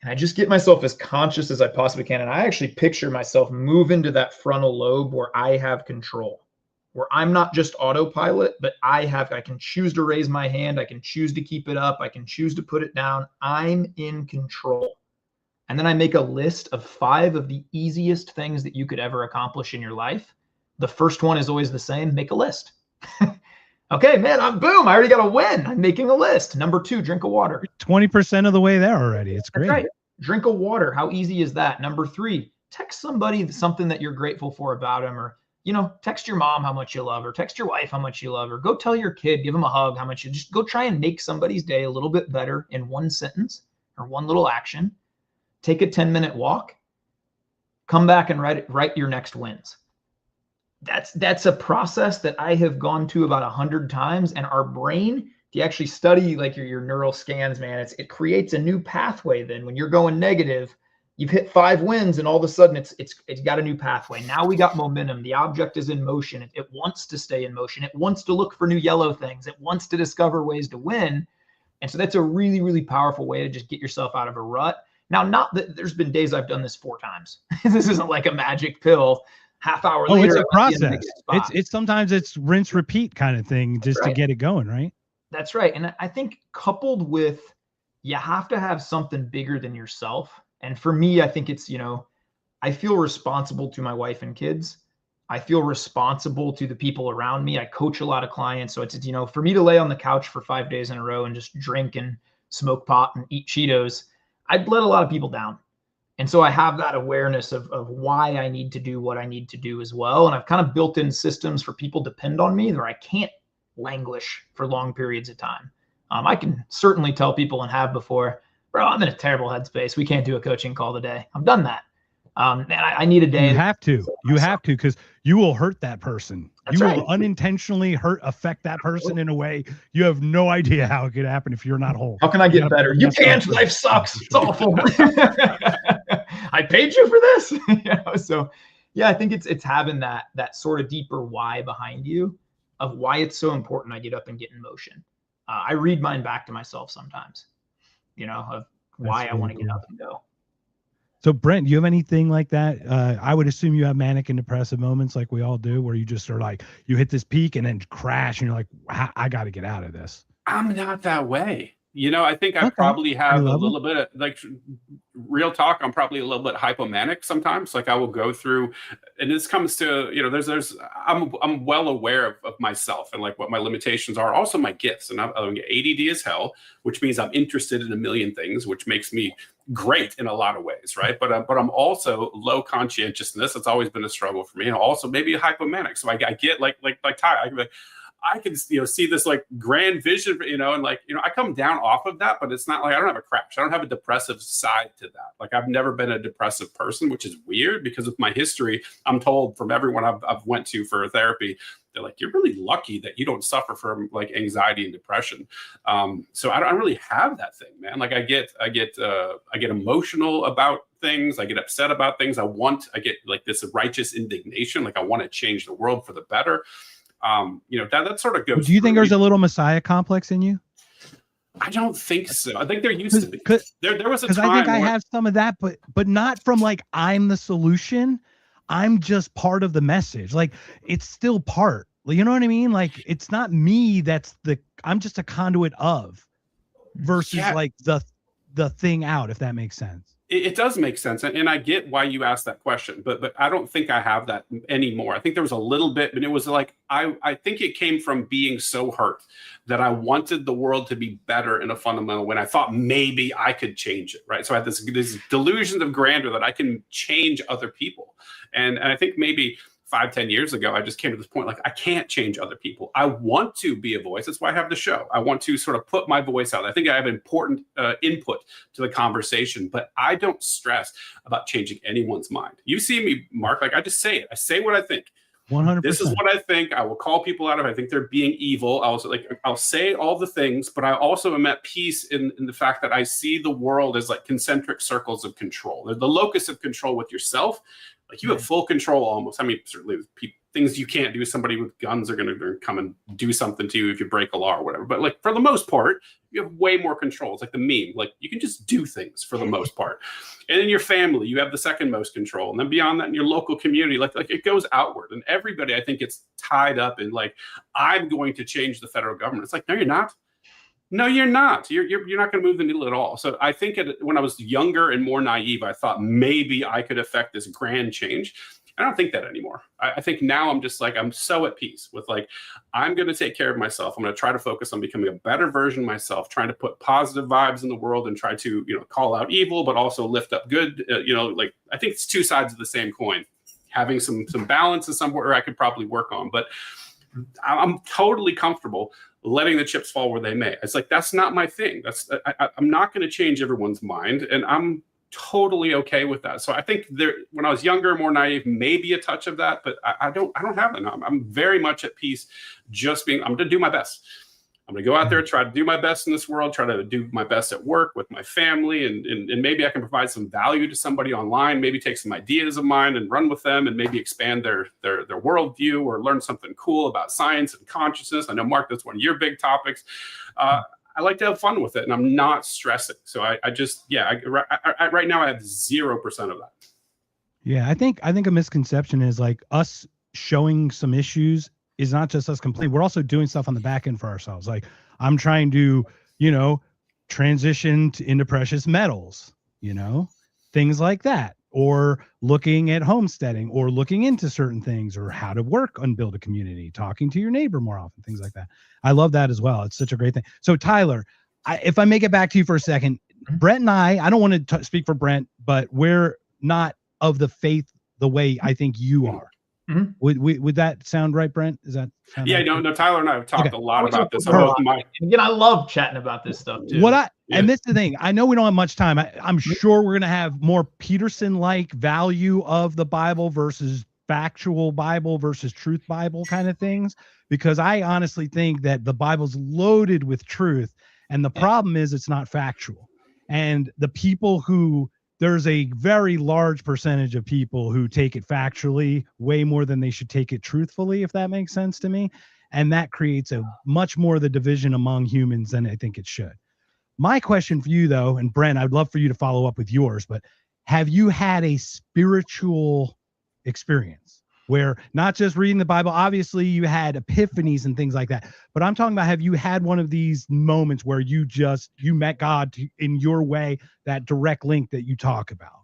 And I just get myself as conscious as I possibly can. And I actually picture myself move into that frontal lobe where I have control, where I'm not just autopilot, but I can choose to raise my hand. I can choose to keep it up. I can choose to put it down. I'm in control. And then I make a list of 5 of the easiest things that you could ever accomplish in your life. The first one is always the same. Make a list. Okay, man, boom. I already got a win. I'm making a list. Number 2, drink a water. 20% of the way there already. It's great. Right. Drink a water. How easy is that? Number 3, text somebody something that you're grateful for about them, or, text your mom how much you love her, text your wife how much you love her, go tell your kid, give them a hug, how much you just go try and make somebody's day a little bit better in one sentence or one little action. Take a 10-minute walk, come back and write your next wins. That's a process that I have gone to about 100 times, and our brain, if you actually study like your neural scans, man, it creates a new pathway. Then when you're going negative, you've hit 5 wins, and all of a sudden it's got a new pathway. Now we got momentum. The object is in motion. It wants to stay in motion. It wants to look for new yellow things. It wants to discover ways to win. And so that's a really, really powerful way to just get yourself out of a rut. Now, not that there's been days I've done this 4 times. This isn't like a magic pill. Half hour later, it's a process. It's sometimes it's rinse repeat kind of thing just to get it going, right? That's right. And I think coupled with, you have to have something bigger than yourself. And for me, I think it's, I feel responsible to my wife and kids. I feel responsible to the people around me. I coach a lot of clients. So it's, for me to lay on the couch for 5 days in a row and just drink and smoke pot and eat Cheetos, I'd let a lot of people down. And so I have that awareness of why I need to do what I need to do as well. And I've kind of built in systems for people depend on me where I can't languish for long periods of time. I can certainly tell people, and have before, bro, I'm in a terrible headspace. We can't do a coaching call today. I've done that. And I need a day. You have to, because you will hurt that person. That's you right. will unintentionally affect that person in a way you have no idea how it could happen if you're not whole. How can I get better? You can't. Life sucks. It's awful. I paid you for this. So yeah, I think it's having that sort of deeper why behind you of why it's so important I get up and get in motion. I read mine back to myself sometimes, of why I want to get up and go. So Brent, do you have anything like that? I would assume you have manic and depressive moments like we all do, where you just are like, you hit this peak and then crash and you're like, I got to get out of this. I'm not that way. I think I probably have a little bit of, like, real talk. I'm probably a little bit hypomanic sometimes. Like, I will go through, and this comes to, I'm well aware of myself and like what my limitations are, also my gifts. And I'm ADD as hell, which means I'm interested in a million things, which makes me great in a lot of ways, right? But I'm also low conscientiousness. It's always been a struggle for me, and also maybe hypomanic. So I get like Ty, I can see this like grand vision, and I come down off of that, but it's not like I don't have a crash. I don't have a depressive side to that. Like, I've never been a depressive person, which is weird because of my history. I'm told from everyone I've went to for therapy, they're like, you're really lucky that you don't suffer from like anxiety and depression. So I don't really have that thing, man. Like, I get emotional about things. I get upset about things. I get like this righteous indignation. Like, I want to change the world for the better. That sort of goes. Do you think there's a little Messiah complex in you? I don't think so. I think there used to be. There was a time. I think I have some of that, but not from like, I'm the solution. I'm just part of the message. Like, it's still part. You know what I mean? Like, it's not me. I'm just a conduit of, versus like the thing out, if that makes sense. It does make sense. And I get why you asked that question, but I don't think I have that anymore. I think there was a little bit, but it was like, I think it came from being so hurt that I wanted the world to be better in a fundamental way. I thought maybe I could change it, right? So I had this delusions of grandeur that I can change other people. And I think maybe 5-10 years ago, I just came to this point, like, I can't change other people. I want to be a voice. That's why I have the show. I want to sort of put my voice out. I think I have important input to the conversation, but I don't stress about changing anyone's mind. You see me, Mark, like, I just say it. I say what I think. 100%. This is what I think. I will call people out if I think they're being evil. I'll say all the things, but I also am at peace in the fact that I see the world as like concentric circles of control. They're the locus of control with yourself. Like, you have full control almost. I mean, certainly things you can't do. Somebody with guns are going to come and do something to you if you break a law or whatever. But like, for the most part, you have way more control. It's like the meme. Like, you can just do things for the most part. And in your family, you have the second most control. And then beyond that, in your local community, like it goes outward. And everybody, I think, gets tied up in like, I'm going to change the federal government. It's like, no, you're not. No, you're not. You're not going to move the needle at all. So I think when I was younger and more naive, I thought maybe I could affect this grand change. I don't think that anymore. I think now I'm just like, I'm so at peace with like, I'm going to take care of myself. I'm going to try to focus on becoming a better version of myself, trying to put positive vibes in the world and try to, call out evil, but also lift up good. Like, I think it's two sides of the same coin. Having some balance is somewhere I could probably work on, but I'm totally comfortable letting the chips fall where they may. It's like, that's not my thing. I'm not going to change everyone's mind, and I'm totally okay with that. So I think when I was younger, more naive, maybe a touch of that, but I don't have it now. I'm very much at peace. I'm going to do my best. I'm going to go out there, try to do my best in this world, try to do my best at work with my family, and maybe I can provide some value to somebody online, maybe take some ideas of mine and run with them and maybe expand their worldview or learn something cool about science and consciousness. I know, Mark, that's one of your big topics. I like to have fun with it, and I'm not stressing. So right now I have 0% of that. Yeah, I think a misconception is like us showing some issues is not just us complaining. We're also doing stuff on the back end for ourselves. Like, I'm trying to, transition into precious metals, things like that, or looking at homesteading, or looking into certain things, or how to work and build a community, talking to your neighbor more often, things like that. I love that as well. It's such a great thing. So Tyler, if I make it back to you for a second, Brent and I don't want to speak for Brent, but we're not of the faith the way I think you are. Mm-hmm. Would that sound right, Brent? Is that sound yeah, right? no, Tyler and I have talked a lot about this. Again, I love chatting about this stuff too. And this is the thing. I know we don't have much time. I'm sure we're gonna have more Peterson-like value of the Bible versus factual Bible versus truth Bible kind of things, because I honestly think that the Bible's loaded with truth, and the problem is it's not factual. And the people who there's a very large percentage of people who take it factually way more than they should take it truthfully, if that makes sense to me. And that creates a much more the division among humans than I think it should. My question for you, though, and Brent, I'd love for you to follow up with yours, but have you had a spiritual experience where not just reading the Bible, obviously you had epiphanies and things like that, but I'm talking about, have you had one of these moments where you met God in your way, that direct link that you talk about?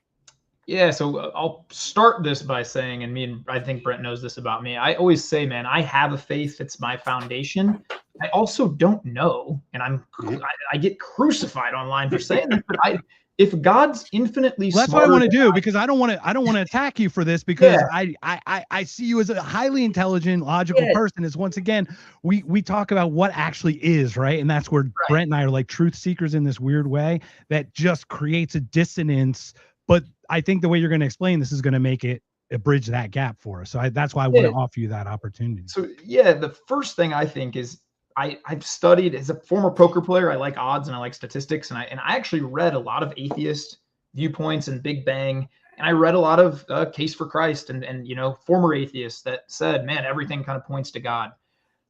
Yeah, so I'll start this by saying, and I think Brent knows this about me. I always say, man, I have a faith. It's my foundation. I also don't know, and I get crucified online for saying that, but if God's infinitely that's what I want to do, because I don't want to attack you for this, because I see you as a highly intelligent, logical person. Is once again, we talk about what actually is, right? And that's where Brent and I are like truth seekers in this weird way that just creates a dissonance. But I think the way you're going to explain this is going to make it bridge that gap for us. So that's why I want to offer you that opportunity. So the first thing I think is, I've studied as a former poker player. I like odds and I like statistics, and I actually read a lot of atheist viewpoints and Big Bang, and I read a lot of Case for Christ and former atheists that said, man, everything kind of points to God.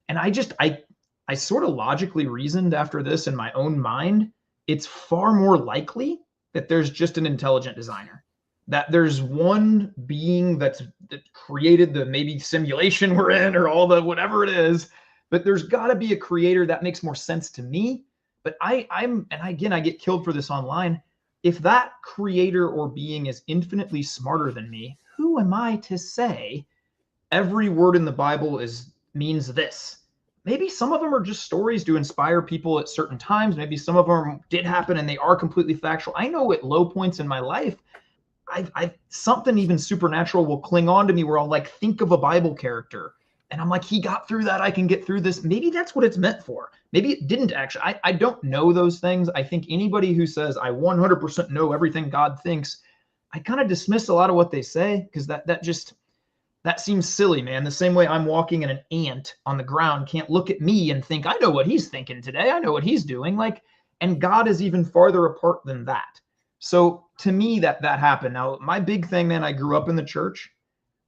And I sort of logically reasoned after this in my own mind, it's far more likely that there's just an intelligent designer, that there's one being that created the maybe simulation we're in or all the whatever it is. But there's got to be a creator that makes more sense to me. But I get killed for this online. If that creator or being is infinitely smarter than me, who am I to say every word in the Bible means this? Maybe some of them are just stories to inspire people at certain times. Maybe some of them did happen and they are completely factual. I know at low points in my life, I've something even supernatural will cling on to me where I'll like think of a Bible character. And I'm like, he got through that. I can get through this. Maybe that's what it's meant for. Maybe it didn't actually. I don't know those things. I think anybody who says, I 100% know everything God thinks, I kind of dismiss a lot of what they say, because that seems silly, man. The same way I'm walking and an ant on the ground can't look at me and think, I know what he's thinking today. I know what he's doing. And God is even farther apart than that. So to me, that happened. Now, my big thing, man, I grew up in the church.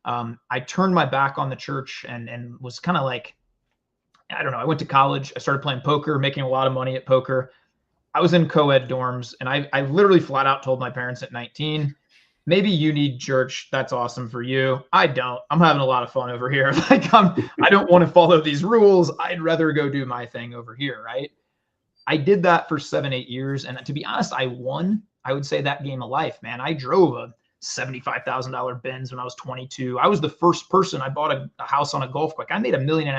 I turned my back on the church and was kind of like, I don't know. I went to college. I started playing poker, making a lot of money at poker. I was in co-ed dorms, and I literally flat out told my parents at 19, maybe you need church. That's awesome for you. I don't. I'm having a lot of fun over here. I don't want to follow these rules. I'd rather go do my thing over here, right? I did that for 7-8 years, and to be honest, I won. I would say that game of life, man. I drove a $75,000 Benz when I was 22. I was the first person. I bought a house on a golf course. I made $1.5 million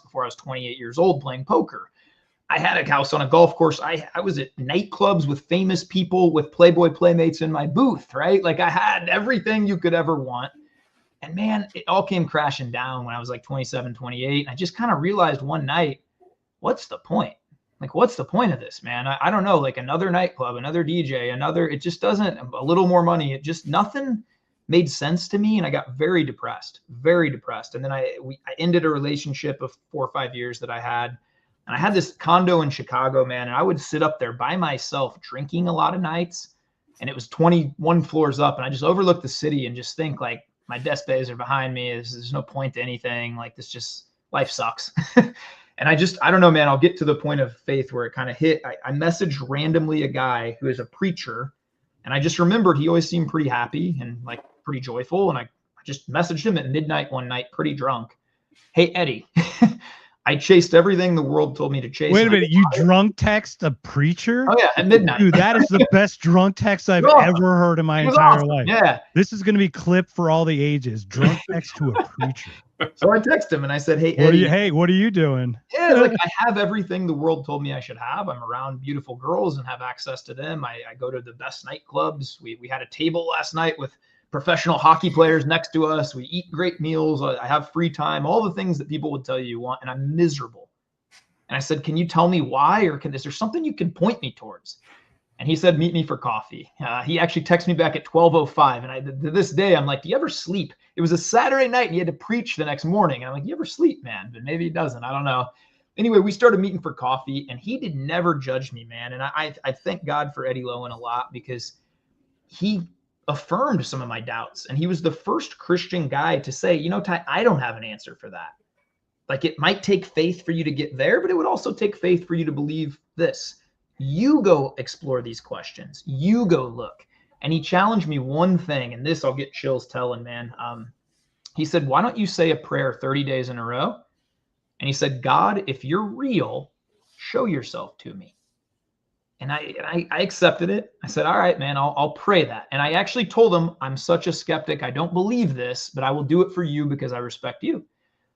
before I was 28 years old playing poker. I had a house on a golf course. I was at nightclubs with famous people, with Playboy Playmates in my booth, right? Like I had everything you could ever want. And man, it all came crashing down when I was like 27, 28. I just kind of realized one night, what's the point? Like, what's the point of this, man? I don't know, like another nightclub, another DJ, it just doesn't, a little more money. It just, nothing made sense to me. And I got very depressed. And then I ended a relationship of 4 or 5 years that I had. And I had this condo in Chicago, man. And I would sit up there by myself drinking a lot of nights. And it was 21 floors up. And I just overlooked the city and just think like, my desk bays are behind me. There's no point to anything. Like this just, life sucks. And I don't know, man, I'll get to the point of faith where it kind of hit. I messaged randomly a guy who is a preacher, and I just remembered he always seemed pretty happy and like pretty joyful. And I just messaged him at midnight one night, pretty drunk. Hey, Eddie, I chased everything the world told me to chase. Wait a minute, you drunk text a preacher? Oh yeah, at midnight. Dude, that is the best drunk text I've ever heard in my entire life. Yeah. This is going to be clipped for all the ages. Drunk text to a preacher. So I texted him and I said, hey, Eddie. What are you doing? Yeah, like I have everything the world told me I should have. I'm around beautiful girls and have access to them. I go to the best nightclubs. We had a table last night with professional hockey players next to us. We eat great meals. I have free time, all the things that people would tell you want, and I'm miserable. And I said, can you tell me why, or is there something you can point me towards? And he said, meet me for coffee. He actually texted me back at 12:05. And to this day, I'm like, do you ever sleep? It was a Saturday night and he had to preach the next morning. And I'm like, you ever sleep, man? But maybe he doesn't. I don't know. Anyway, we started meeting for coffee and he did never judge me, man. And I thank God for Eddie Lowen a lot because he affirmed some of my doubts. And he was the first Christian guy to say, you know, Ty, I don't have an answer for that. Like, it might take faith for you to get there, but it would also take faith for you to believe this. You go explore these questions. You go look. And he challenged me one thing, and this I'll get chills telling, man. He said, why don't you say a prayer 30 days in a row? And he said, God, if you're real, show yourself to me. And I accepted it. I said, all right, man, I'll pray that. And I actually told him, I'm such a skeptic. I don't believe this, but I will do it for you because I respect you.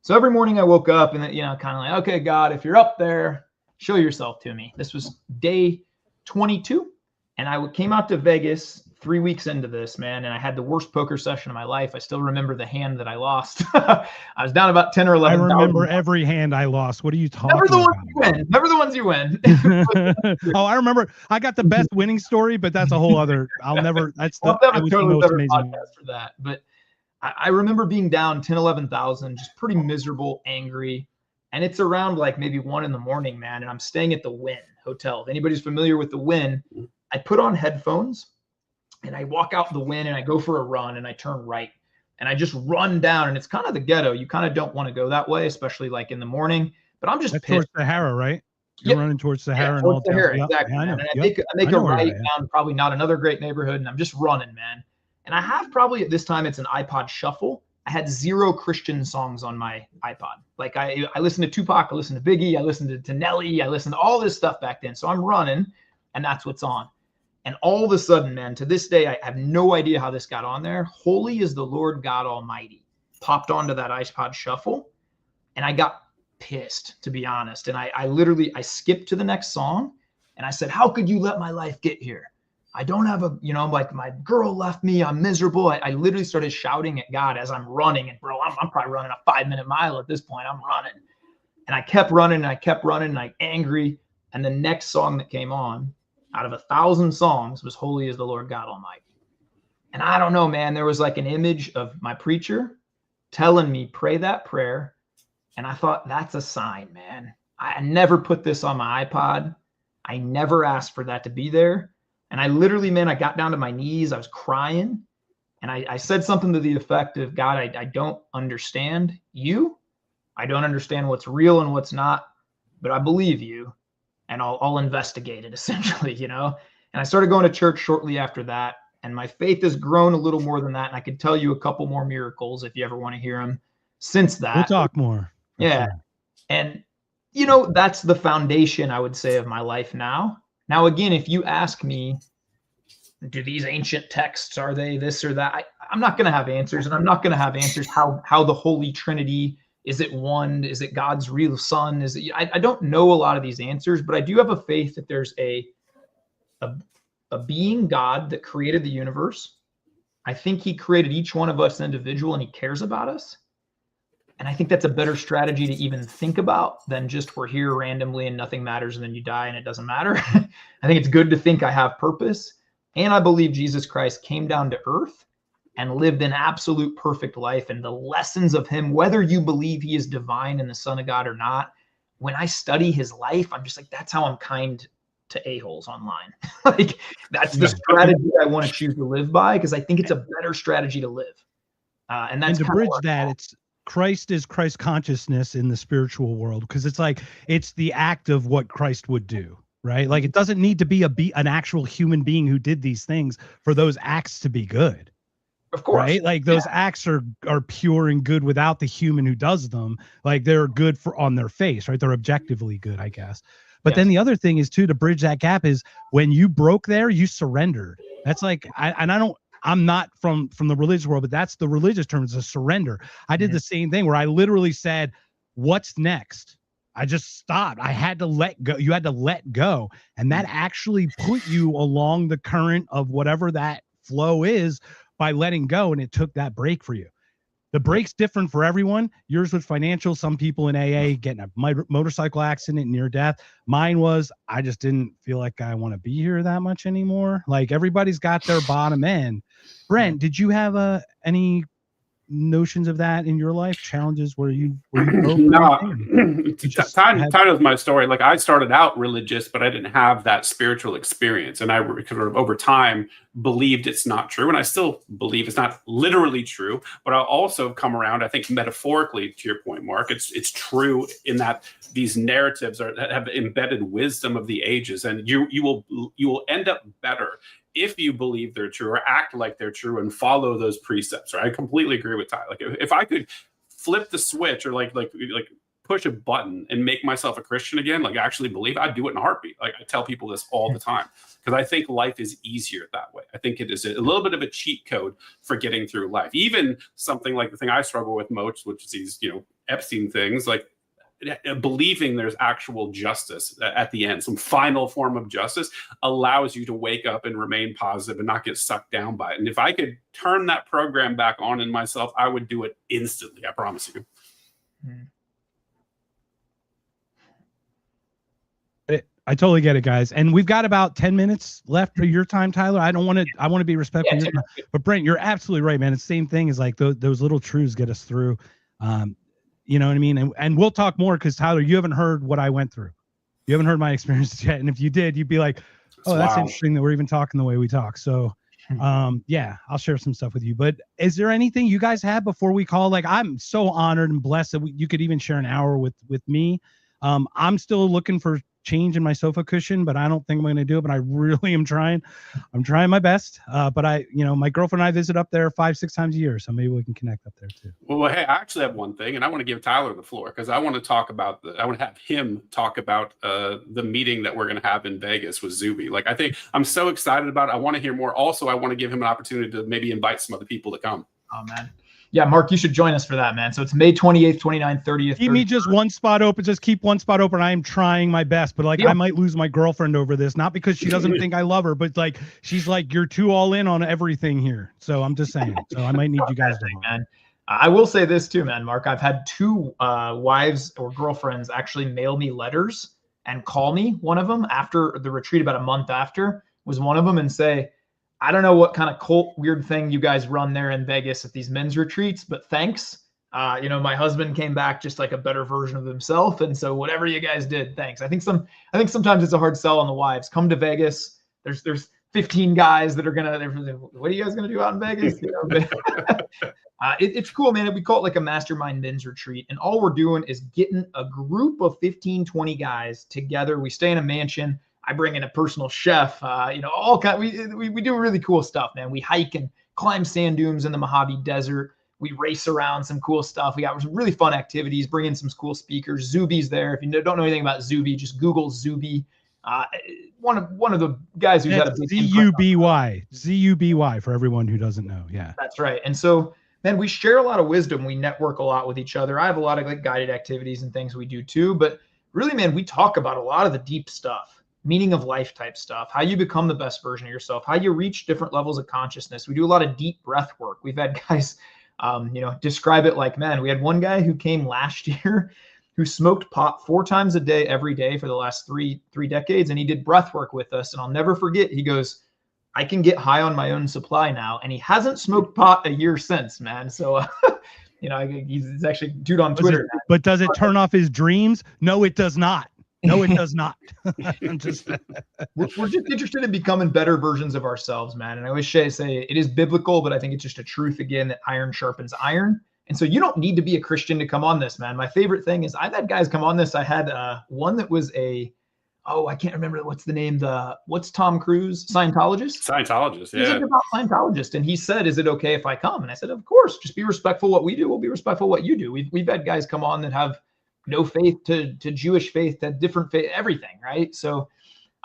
So every morning I woke up and, you know, kind of like, okay, God, if you're up there, show yourself to me. This was day 22. And I came out to Vegas 3 weeks into this, man. And I had the worst poker session of my life. I still remember the hand that I lost. I was down about 10 or 11. I remember every hand I lost. What are you talking Never the about? ones you win. Never the ones you win. Oh, I remember. I got the best winning story, but that's a whole other. I'll never. That's the. That was was the totally most different amazing. podcast for that. But I remember being down 10, 11,000, just pretty miserable, angry. And it's around like maybe 1 a.m, man. And I'm staying at the Wynn Hotel. If anybody's familiar with the Wynn, I put on headphones and I walk out the Wynn and I go for a run and I turn right and I just run down. And it's kind of the ghetto. You kind of don't want to go that way, especially like in the morning. But I'm just That's pissed. towards Sahara, right? You're running towards Sahara and towards all Sahara, yep. exactly. Yeah, Man. I And I make a right down, probably not another great neighborhood, and I'm just running, man. And I have probably at this time it's an iPod Shuffle. I had 0 Christian songs on my iPod. Like I listened to Tupac, I listened to Biggie, I listened to Nelly, I listened to all this stuff back then. So I'm running, and that's what's on. And all of a sudden, man, to this day, I have no idea how this got on there. Holy is the Lord God Almighty popped onto that iPod Shuffle, and I got pissed, to be honest. And I literally skipped to the next song, and I said, how could you let my life get here? I don't have a, you know, like my girl left me. I'm miserable. I literally started shouting at God as I'm running. And bro, I'm probably running a 5-minute mile at this point. I'm running. And I kept running and I kept running and I'm angry. And the next song that came on out of 1,000 songs was Holy is the Lord God Almighty. And I don't know, man, there was like an image of my preacher telling me, pray that prayer. And I thought, that's a sign, man. I never put this on my iPod. I never asked for that to be there. And I literally, man, I got down to my knees. I was crying. And I said something to the effect of, God, I don't understand you. I don't understand what's real and what's not, but I believe you. And I'll investigate it, essentially, you know. And I started going to church shortly after that. And my faith has grown a little more than that. And I could tell you a couple more miracles if you ever want to hear them since that. We'll talk more. Yeah. Sure. And, you know, that's the foundation, I would say, of my life now. Now, again, if you ask me, do these ancient texts, are they this or that? I'm not going to have answers, and I'm not going to have answers how the Holy Trinity, is it one? Is it God's real son? Is it? I don't know a lot of these answers, but I do have a faith that there's a being God that created the universe. I think he created each one of us individual, and he cares about us. And I think that's a better strategy to even think about than just we're here randomly and nothing matters and then you die and it doesn't matter. I think it's good to think I have purpose. And I believe Jesus Christ came down to earth and lived an absolute perfect life. And the lessons of him, whether you believe he is divine and the Son of God or not, when I study his life, I'm just like, that's how I'm kind to a-holes online. Like, that's the strategy I want to choose to live by, because I think it's a better strategy to live. And that's to bridge that, it's Christ is Christ consciousness in the spiritual world, because it's like it's the act of what Christ would do, right? Like, it doesn't need to be an actual human being who did these things for those acts to be good. Of course, right? Like, those acts are pure and good without the human who does them. Like, they're good for on their face, right? They're objectively good, I guess. But then the other thing is too, to bridge that gap, is when you broke there, you surrendered. That's like, I'm not from the religious world, but that's the religious term, is a surrender. I did the same thing where I literally said, what's next? I just stopped. I had to let go. You had to let go. And that actually put you along the current of whatever that flow is. by letting go, and it took that break for you. The break's different for everyone. Yours was financial. Some people in AA getting a motorcycle accident, near death. Mine was, I just didn't feel like I want to be here that much anymore. Like, everybody's got their bottom end. Brent, did you have any notions of that in your life? Challenges where you broke? No, time of my story. Like, I started out religious, but I didn't have that spiritual experience, and I sort of over time believed it's not true, and I still believe it's not literally true. But I'll also come around, I think, metaphorically, to your point, Mark. It's true in that these narratives have embedded wisdom of the ages, and you will end up better if you believe they're true or act like they're true and follow those precepts. Right? I completely agree with Ty. Like, if I could flip the switch or like push a button and make myself a Christian again, like actually believe, I'd do it in a heartbeat. Like, I tell people this all the time because I think life is easier that way. I think it is a little bit of a cheat code for getting through life. Even something like the thing I struggle with most, which is these, Epstein things, like believing there's actual justice at the end, some final form of justice, allows you to wake up and remain positive and not get sucked down by it. And if I could turn that program back on in myself, I would do it instantly. I promise you. I totally get it, guys. And we've got about 10 minutes left for your time, Tyler. I want to be respectful of your time. But Brent, you're absolutely right, man. It's the same thing as like those little truths get us through. You know what I mean? And we'll talk more because, Tyler, you haven't heard what I went through. You haven't heard my experiences yet. And if you did, you'd be like, oh, that's interesting that we're even talking the way we talk. So, yeah, I'll share some stuff with you. But is there anything you guys have before we call? Like, I'm so honored and blessed that you could even share an hour with me. I'm still looking for change in my sofa cushion, but I don't think I'm going to do it. But I really am trying. I'm trying my best. But my girlfriend and I visit up there 5-6 times a year, so maybe we can connect up there too. Well, hey, I actually have one thing, and I want to give Tyler the floor because I want to talk about I want to have him talk about the meeting that we're going to have in Vegas with Zuby. Like, I think I'm so excited about it. I want to hear more. Also, I want to give him an opportunity to maybe invite some other people to come. Oh, man. Yeah, Mark, you should join us for that, man. So it's May 28th, 29th, 30th. Keep me just one spot open. Just keep one spot open. I am trying my best, but I might lose my girlfriend over this. Not because she doesn't think I love her, but like she's like, you're too all in on everything here. So I'm just saying. So I might need you guys to. Man. I will say this too, man, Mark. I've had 2 wives or girlfriends actually mail me letters and call me. One of them after the retreat, about a month after, was one of them, and say, I don't know what kind of cult weird thing you guys run there in Vegas at these men's retreats, but thanks. My husband came back just like a better version of himself. And so whatever you guys did, thanks. I think sometimes it's a hard sell on the wives. Come to Vegas. There's 15 guys that are what are you guys going to do out in Vegas? It's cool, man. We call it like a mastermind men's retreat. And all we're doing is getting a group of 15, 20 guys together. We stay in a mansion. I bring in a personal chef, all kind. We do really cool stuff, man. We hike and climb sand dunes in the Mojave Desert. We race around some cool stuff. We got some really fun activities. Bring in some cool speakers. Zuby's there. If you don't know anything about Zuby, just Google Zuby. One of the guys who's had a big Zuby for everyone who doesn't know. Yeah, that's right. And so, man, we share a lot of wisdom. We network a lot with each other. I have a lot of like guided activities and things we do too. But really, man, we talk about a lot of the deep stuff. Meaning of life type stuff, how you become the best version of yourself, how you reach different levels of consciousness. We do a lot of deep breath work. We've had guys, describe it like, man, we had one guy who came last year who smoked pot 4 times a day, every day for the last three decades. And he did breath work with us. And I'll never forget, he goes, I can get high on my own supply now. And he hasn't smoked pot a year since, man. So, he's actually dude on Twitter. But does it turn off his dreams? No, it does not. No, it does not. We're just interested in becoming better versions of ourselves, man. And I always say it is biblical, but I think it's just a truth again that iron sharpens iron. And so you don't need to be a Christian to come on this, man. My favorite thing is I've had guys come on this. I had one that was I can't remember what's the name. What's Tom Cruise? Scientologist? Scientologist, yeah. He's a devout Scientologist. And he said, is it okay if I come? And I said, of course, just be respectful what we do. We'll be respectful what you do. We've had guys come on that have no faith to Jewish faith, to different faith, everything, right? So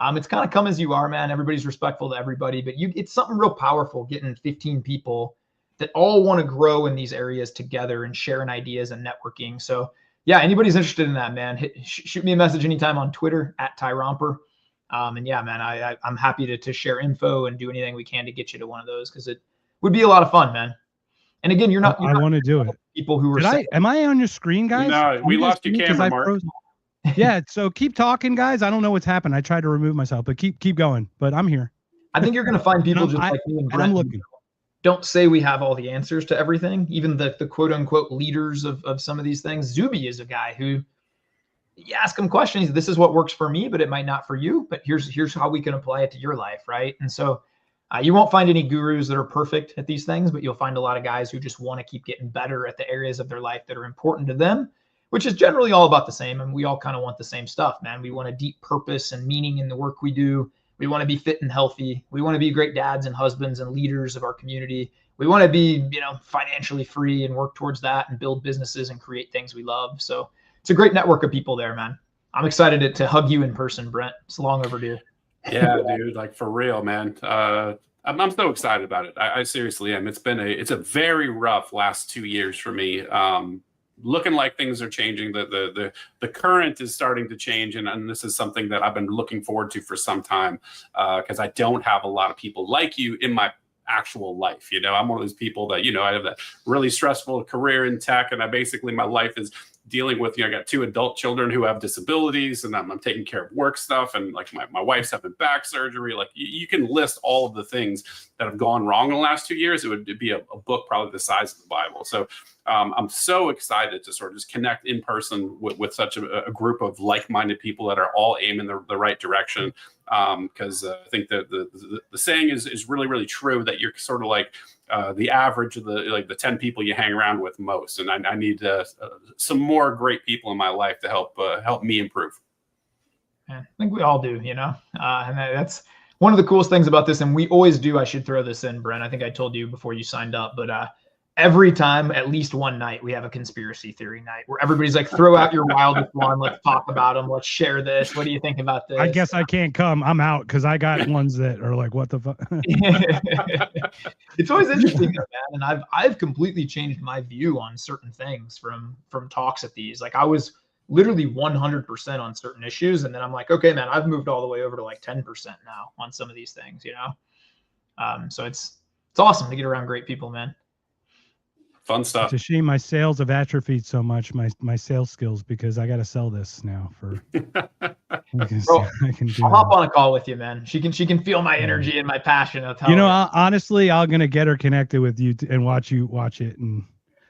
it's kind of come as you are, man. Everybody's respectful to everybody, but it's something real powerful getting 15 people that all want to grow in these areas together and sharing ideas and networking. So yeah, anybody's interested in that, man, shoot me a message anytime on Twitter @TyRomper. And yeah, man, I'm happy to share info and do anything we can to get you to one of those, because would be a lot of fun, man. And again, you're not I want to do it. People who are am I on your screen, guys? No, we lost your camera, Mark. Yeah, so keep talking, guys. I don't know what's happened. I tried to remove myself, but keep going. But I'm here. I think you're going to find people just like me and Brent. I'm looking. Don't say we have all the answers to everything. Even the quote unquote leaders of some of these things. Zuby is a guy who, you ask him questions. This is what works for me, but it might not for you. But here's how we can apply it to your life, right? And so you won't find any gurus that are perfect at these things, but you'll find a lot of guys who just want to keep getting better at the areas of their life that are important to them, which is generally all about the same. And we all kind of want the same stuff, man. We want a deep purpose and meaning in the work we do. We want to be fit and healthy. We want to be great dads and husbands and leaders of our community. We want to be, financially free and work towards that and build businesses and create things we love. So it's a great network of people there, man. I'm excited to hug you in person, Brent. It's long overdue. Yeah, dude, like for real, man. I'm so excited about it. I seriously am. It's a very rough last 2 years for me. Looking like things are changing. The current is starting to change, and this is something that I've been looking forward to for some time, because I don't have a lot of people like you in my actual life. I'm one of those people that, I have that really stressful career in tech, and my life is dealing with, I got 2 adult children who have disabilities, and I'm taking care of work stuff, and like my wife's having back surgery. Like you can list all of the things that have gone wrong in the last 2 years. It would be a book probably the size of the Bible. So I'm so excited to sort of just connect in person with such a group of like-minded people that are all aiming the right direction. Because I think that the saying is really, really true, that you're sort of like the average of the 10 people you hang around with most. And I need some more great people in my life to help me improve. I think we all do, and that's one of the coolest things about this. And we always do. I should throw this in, Brent. I think I told you before you signed up, but every time, at least one night, we have a conspiracy theory night where everybody's like, throw out your wildest one. Let's talk about them. Let's share this. What do you think about this? I guess I can't come. I'm out because I got ones that are like, what the fuck? It's always interesting, man. And I've completely changed my view on certain things from talks at these. Like I was literally 100% on certain issues. And then I'm like, okay, man, I've moved all the way over to like 10% now on some of these things, So it's awesome to get around great people, man. Fun stuff. It's a shame my sales have atrophied so much, my sales skills, because I got to sell this now for. Bro, I'll hop on a call with you, man. She can feel my energy and my passion. Honestly, I'm gonna get her connected with you and watch it. And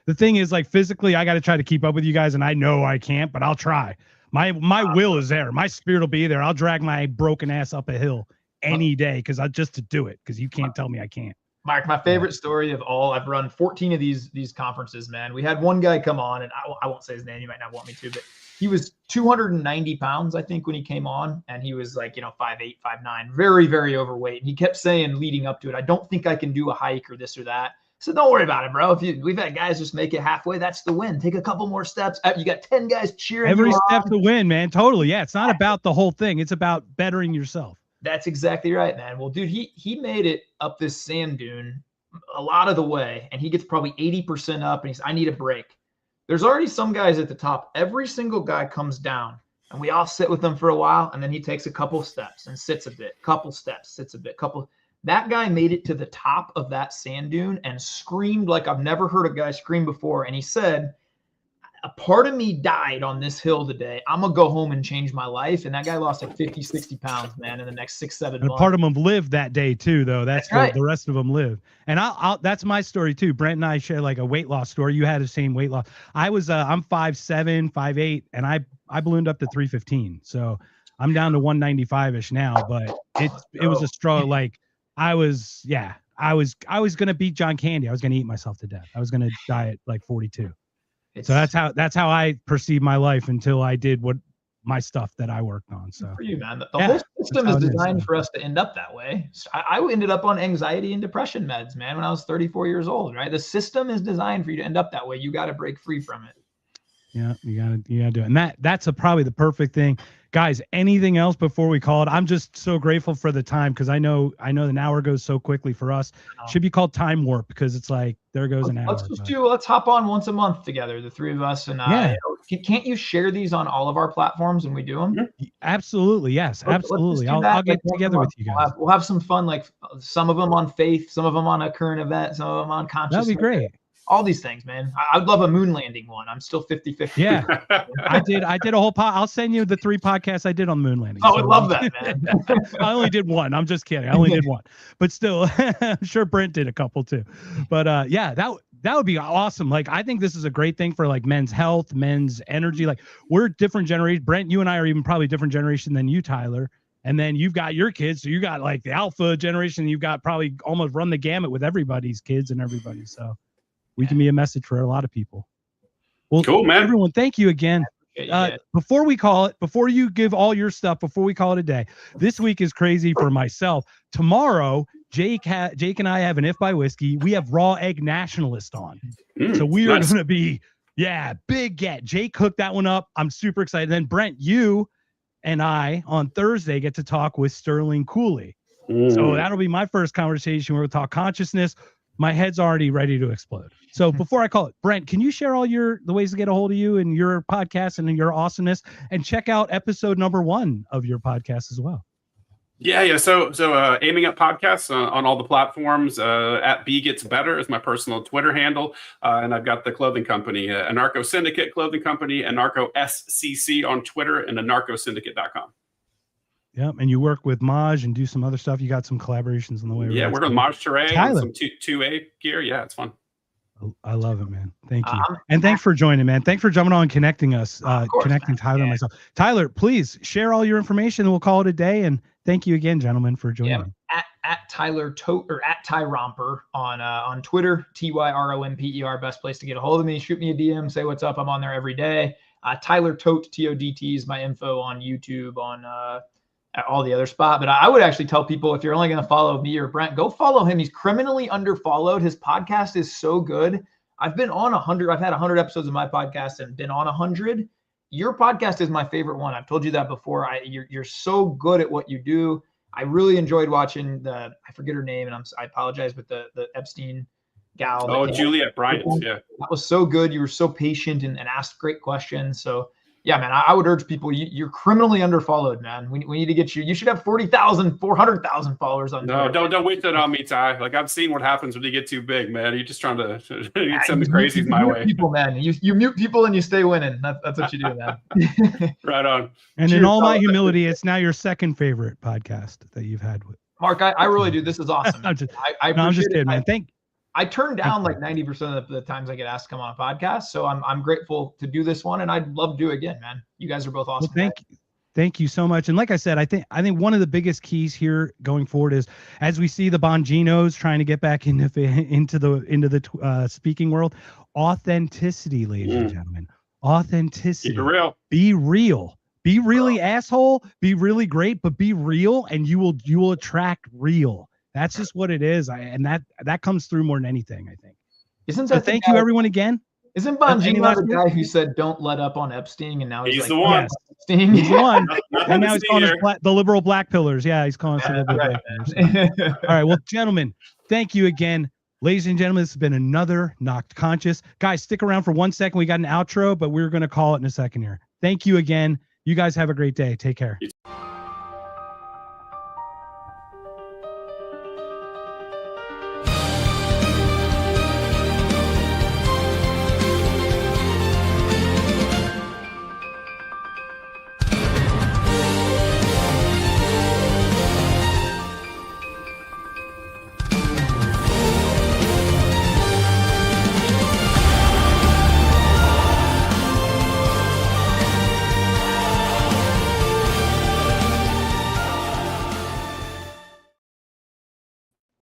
the thing is, like physically, I got to try to keep up with you guys, and I know I can't, but I'll try. My will is there. My spirit will be there. I'll drag my broken ass up a hill any day just to do it, because you can't tell me I can't. Mark, my favorite story of all, I've run 14 of these conferences, man. We had one guy come on, and I won't say his name. You might not want me to, but he was 290 pounds, I think, when he came on. And he was like, 5'8", 5'9", very, very overweight. And he kept saying leading up to it, I don't think I can do a hike or this or that. So don't worry about it, bro. We've had guys just make it halfway. That's the win. Take a couple more steps. You got 10 guys cheering. Every step's a win, man. Totally. Yeah. It's not about the whole thing. It's about bettering yourself. That's exactly right, man. Well, dude, he made it up this sand dune a lot of the way, and he gets probably 80% up, and he's, I need a break. There's already some guys at the top. Every single guy comes down, and we all sit with them for a while, and then he takes a couple steps and sits a bit, couple steps, sits a bit, couple. That guy made it to the top of that sand dune and screamed like I've never heard a guy scream before. And he said, a part of me died on this hill today. I'm going to go home and change my life. And that guy lost like 50, 60 pounds, man, in the next 6-7 months. Part of them lived that day too, though. That's right. The rest of them live. And that's my story too. Brent and I share like a weight loss story. You had the same weight loss. I'm 5'7", 5'8", and I ballooned up to 315. So I'm down to 195-ish now, but it was a struggle. Like I was going to beat John Candy. I was going to eat myself to death. I was going to die at like 42. So that's how I perceived my life until I did what my stuff that I worked on. So for you, man, the whole system is designed for us to end up that way. I ended up on anxiety and depression meds, man, when I was 34 years old, right? The system is designed for you to end up that way. You got to break free from it. Yeah, you gotta do it. And that's probably the perfect thing, Guys, anything else before we call it? I'm just so grateful for the time because I know the hour goes so quickly for us. Should be called time warp because it's like there goes an hour. Let's hop on once a month together, the three of us, and can't you share these on all of our platforms when we do them? Absolutely, yes, absolutely. I'll get together with you guys. We'll have some fun, like some of them on faith, some of them on a current event, some of them on consciousness. That'd be great. All these things, man. I'd love a moon landing one. I'm still 50-50. Yeah, I did a whole I'll send you the 3 podcasts I did on moon landing. Oh, I love that, man. I only did one. I'm just kidding. I only did one, but still, I'm sure Brent did a couple too. But yeah, that would be awesome. Like, I think this is a great thing for like men's health, men's energy. Like, we're different generations. Brent, you and I are even probably different generation than you, Tyler. And then you've got your kids, so you got like the alpha generation. You've got probably almost run the gamut with everybody's kids and everybody. So we can be a message for a lot of people. Well, cool, man. Everyone, thank you again. Before we call it, before you give all your stuff, before we call it a day, this week is crazy for myself. Tomorrow, Jake and I have an If by Whiskey. We have Raw Egg Nationalist on. So we are going to be, big get. Jake hooked that one up. I'm super excited. Then Brent, you and I on Thursday get to talk with Sterling Cooley. So that'll be my first conversation where we'll talk consciousness. My head's already ready to explode. So before I call it, Brent, can you share all the ways to get a hold of you and your podcast and your awesomeness, and check out episode number 1 of your podcast as well? Yeah. So Aiming Up Podcasts on all the platforms. At B Gets Better is my personal Twitter handle, and I've got the clothing company, Anarcho Syndicate Clothing Company, Anarcho SCC on Twitter, and anarchosyndicate.com. Yep, and you work with Maj and do some other stuff. You got some collaborations on the way. Yeah, work with Maj Teray on some 2A gear. Yeah, it's fun. I love it, man. Thank you. And thanks for joining, man. Thanks for jumping on and connecting us, connecting Tyler and myself. Tyler, please share all your information and we'll call it a day. And thank you again, gentlemen, for joining. At Tyler Todt or at Ty Romper on Twitter, TYROMPER, best place to get a hold of me. Shoot me a DM, say what's up. I'm on there every day. Tyler Todt, TODT is my info on YouTube, on at all the other spot. But I would actually tell people, if you're only going to follow me or Brent, go follow him. He's criminally underfollowed. His podcast is so good. I've been on 100. I've had 100 episodes of my podcast and been on 100. Your podcast is my favorite one. I've told you that before. You're so good at what you do. I really enjoyed watching I forget her name, and I apologize, but the Epstein gal. Oh, Juliet Bryant. Yeah. That was so good. You were so patient and asked great questions. So yeah, man, I would urge people, you're criminally underfollowed, man. We need to get you should have 40,000, 400,000 followers on Twitter. No, don't wait that on me, Ty. Like, I've seen what happens when you get too big, man. You're just trying to send the crazies my way. People, man. You mute people and you stay winning. That's what you do, man. Right on. And in all my humility, it's now your second favorite podcast that you've had with Mark. I really do. This is awesome. I'm just kidding, man. I turn down like 90% of the times I get asked to come on a podcast. So I'm grateful to do this one, and I'd love to do it again, man. You guys are both awesome. Well, thank you so much. And like I said, I think one of the biggest keys here going forward is, as we see the Bonginos trying to get back into the speaking world, authenticity, ladies and gentlemen, authenticity. Keep it real. Be real. Be really asshole. Be really great, but be real, and you will attract real. That's just what it is. And that comes through more than anything, I think. Thank you, everyone, again. Isn't Bongino the guy who said, "Don't let up on Epstein"? And now he's like, the one. Epstein. He's the one. And now he's calling us the liberal black pillars. Yeah, he's calling us the liberal black pillars. All right. Well, gentlemen, thank you again. Ladies and gentlemen, this has been another Knocked Conscious. Guys, stick around for 1 second. We got an outro, but we're going to call it in a second here. Thank you again. You guys have a great day. Take care.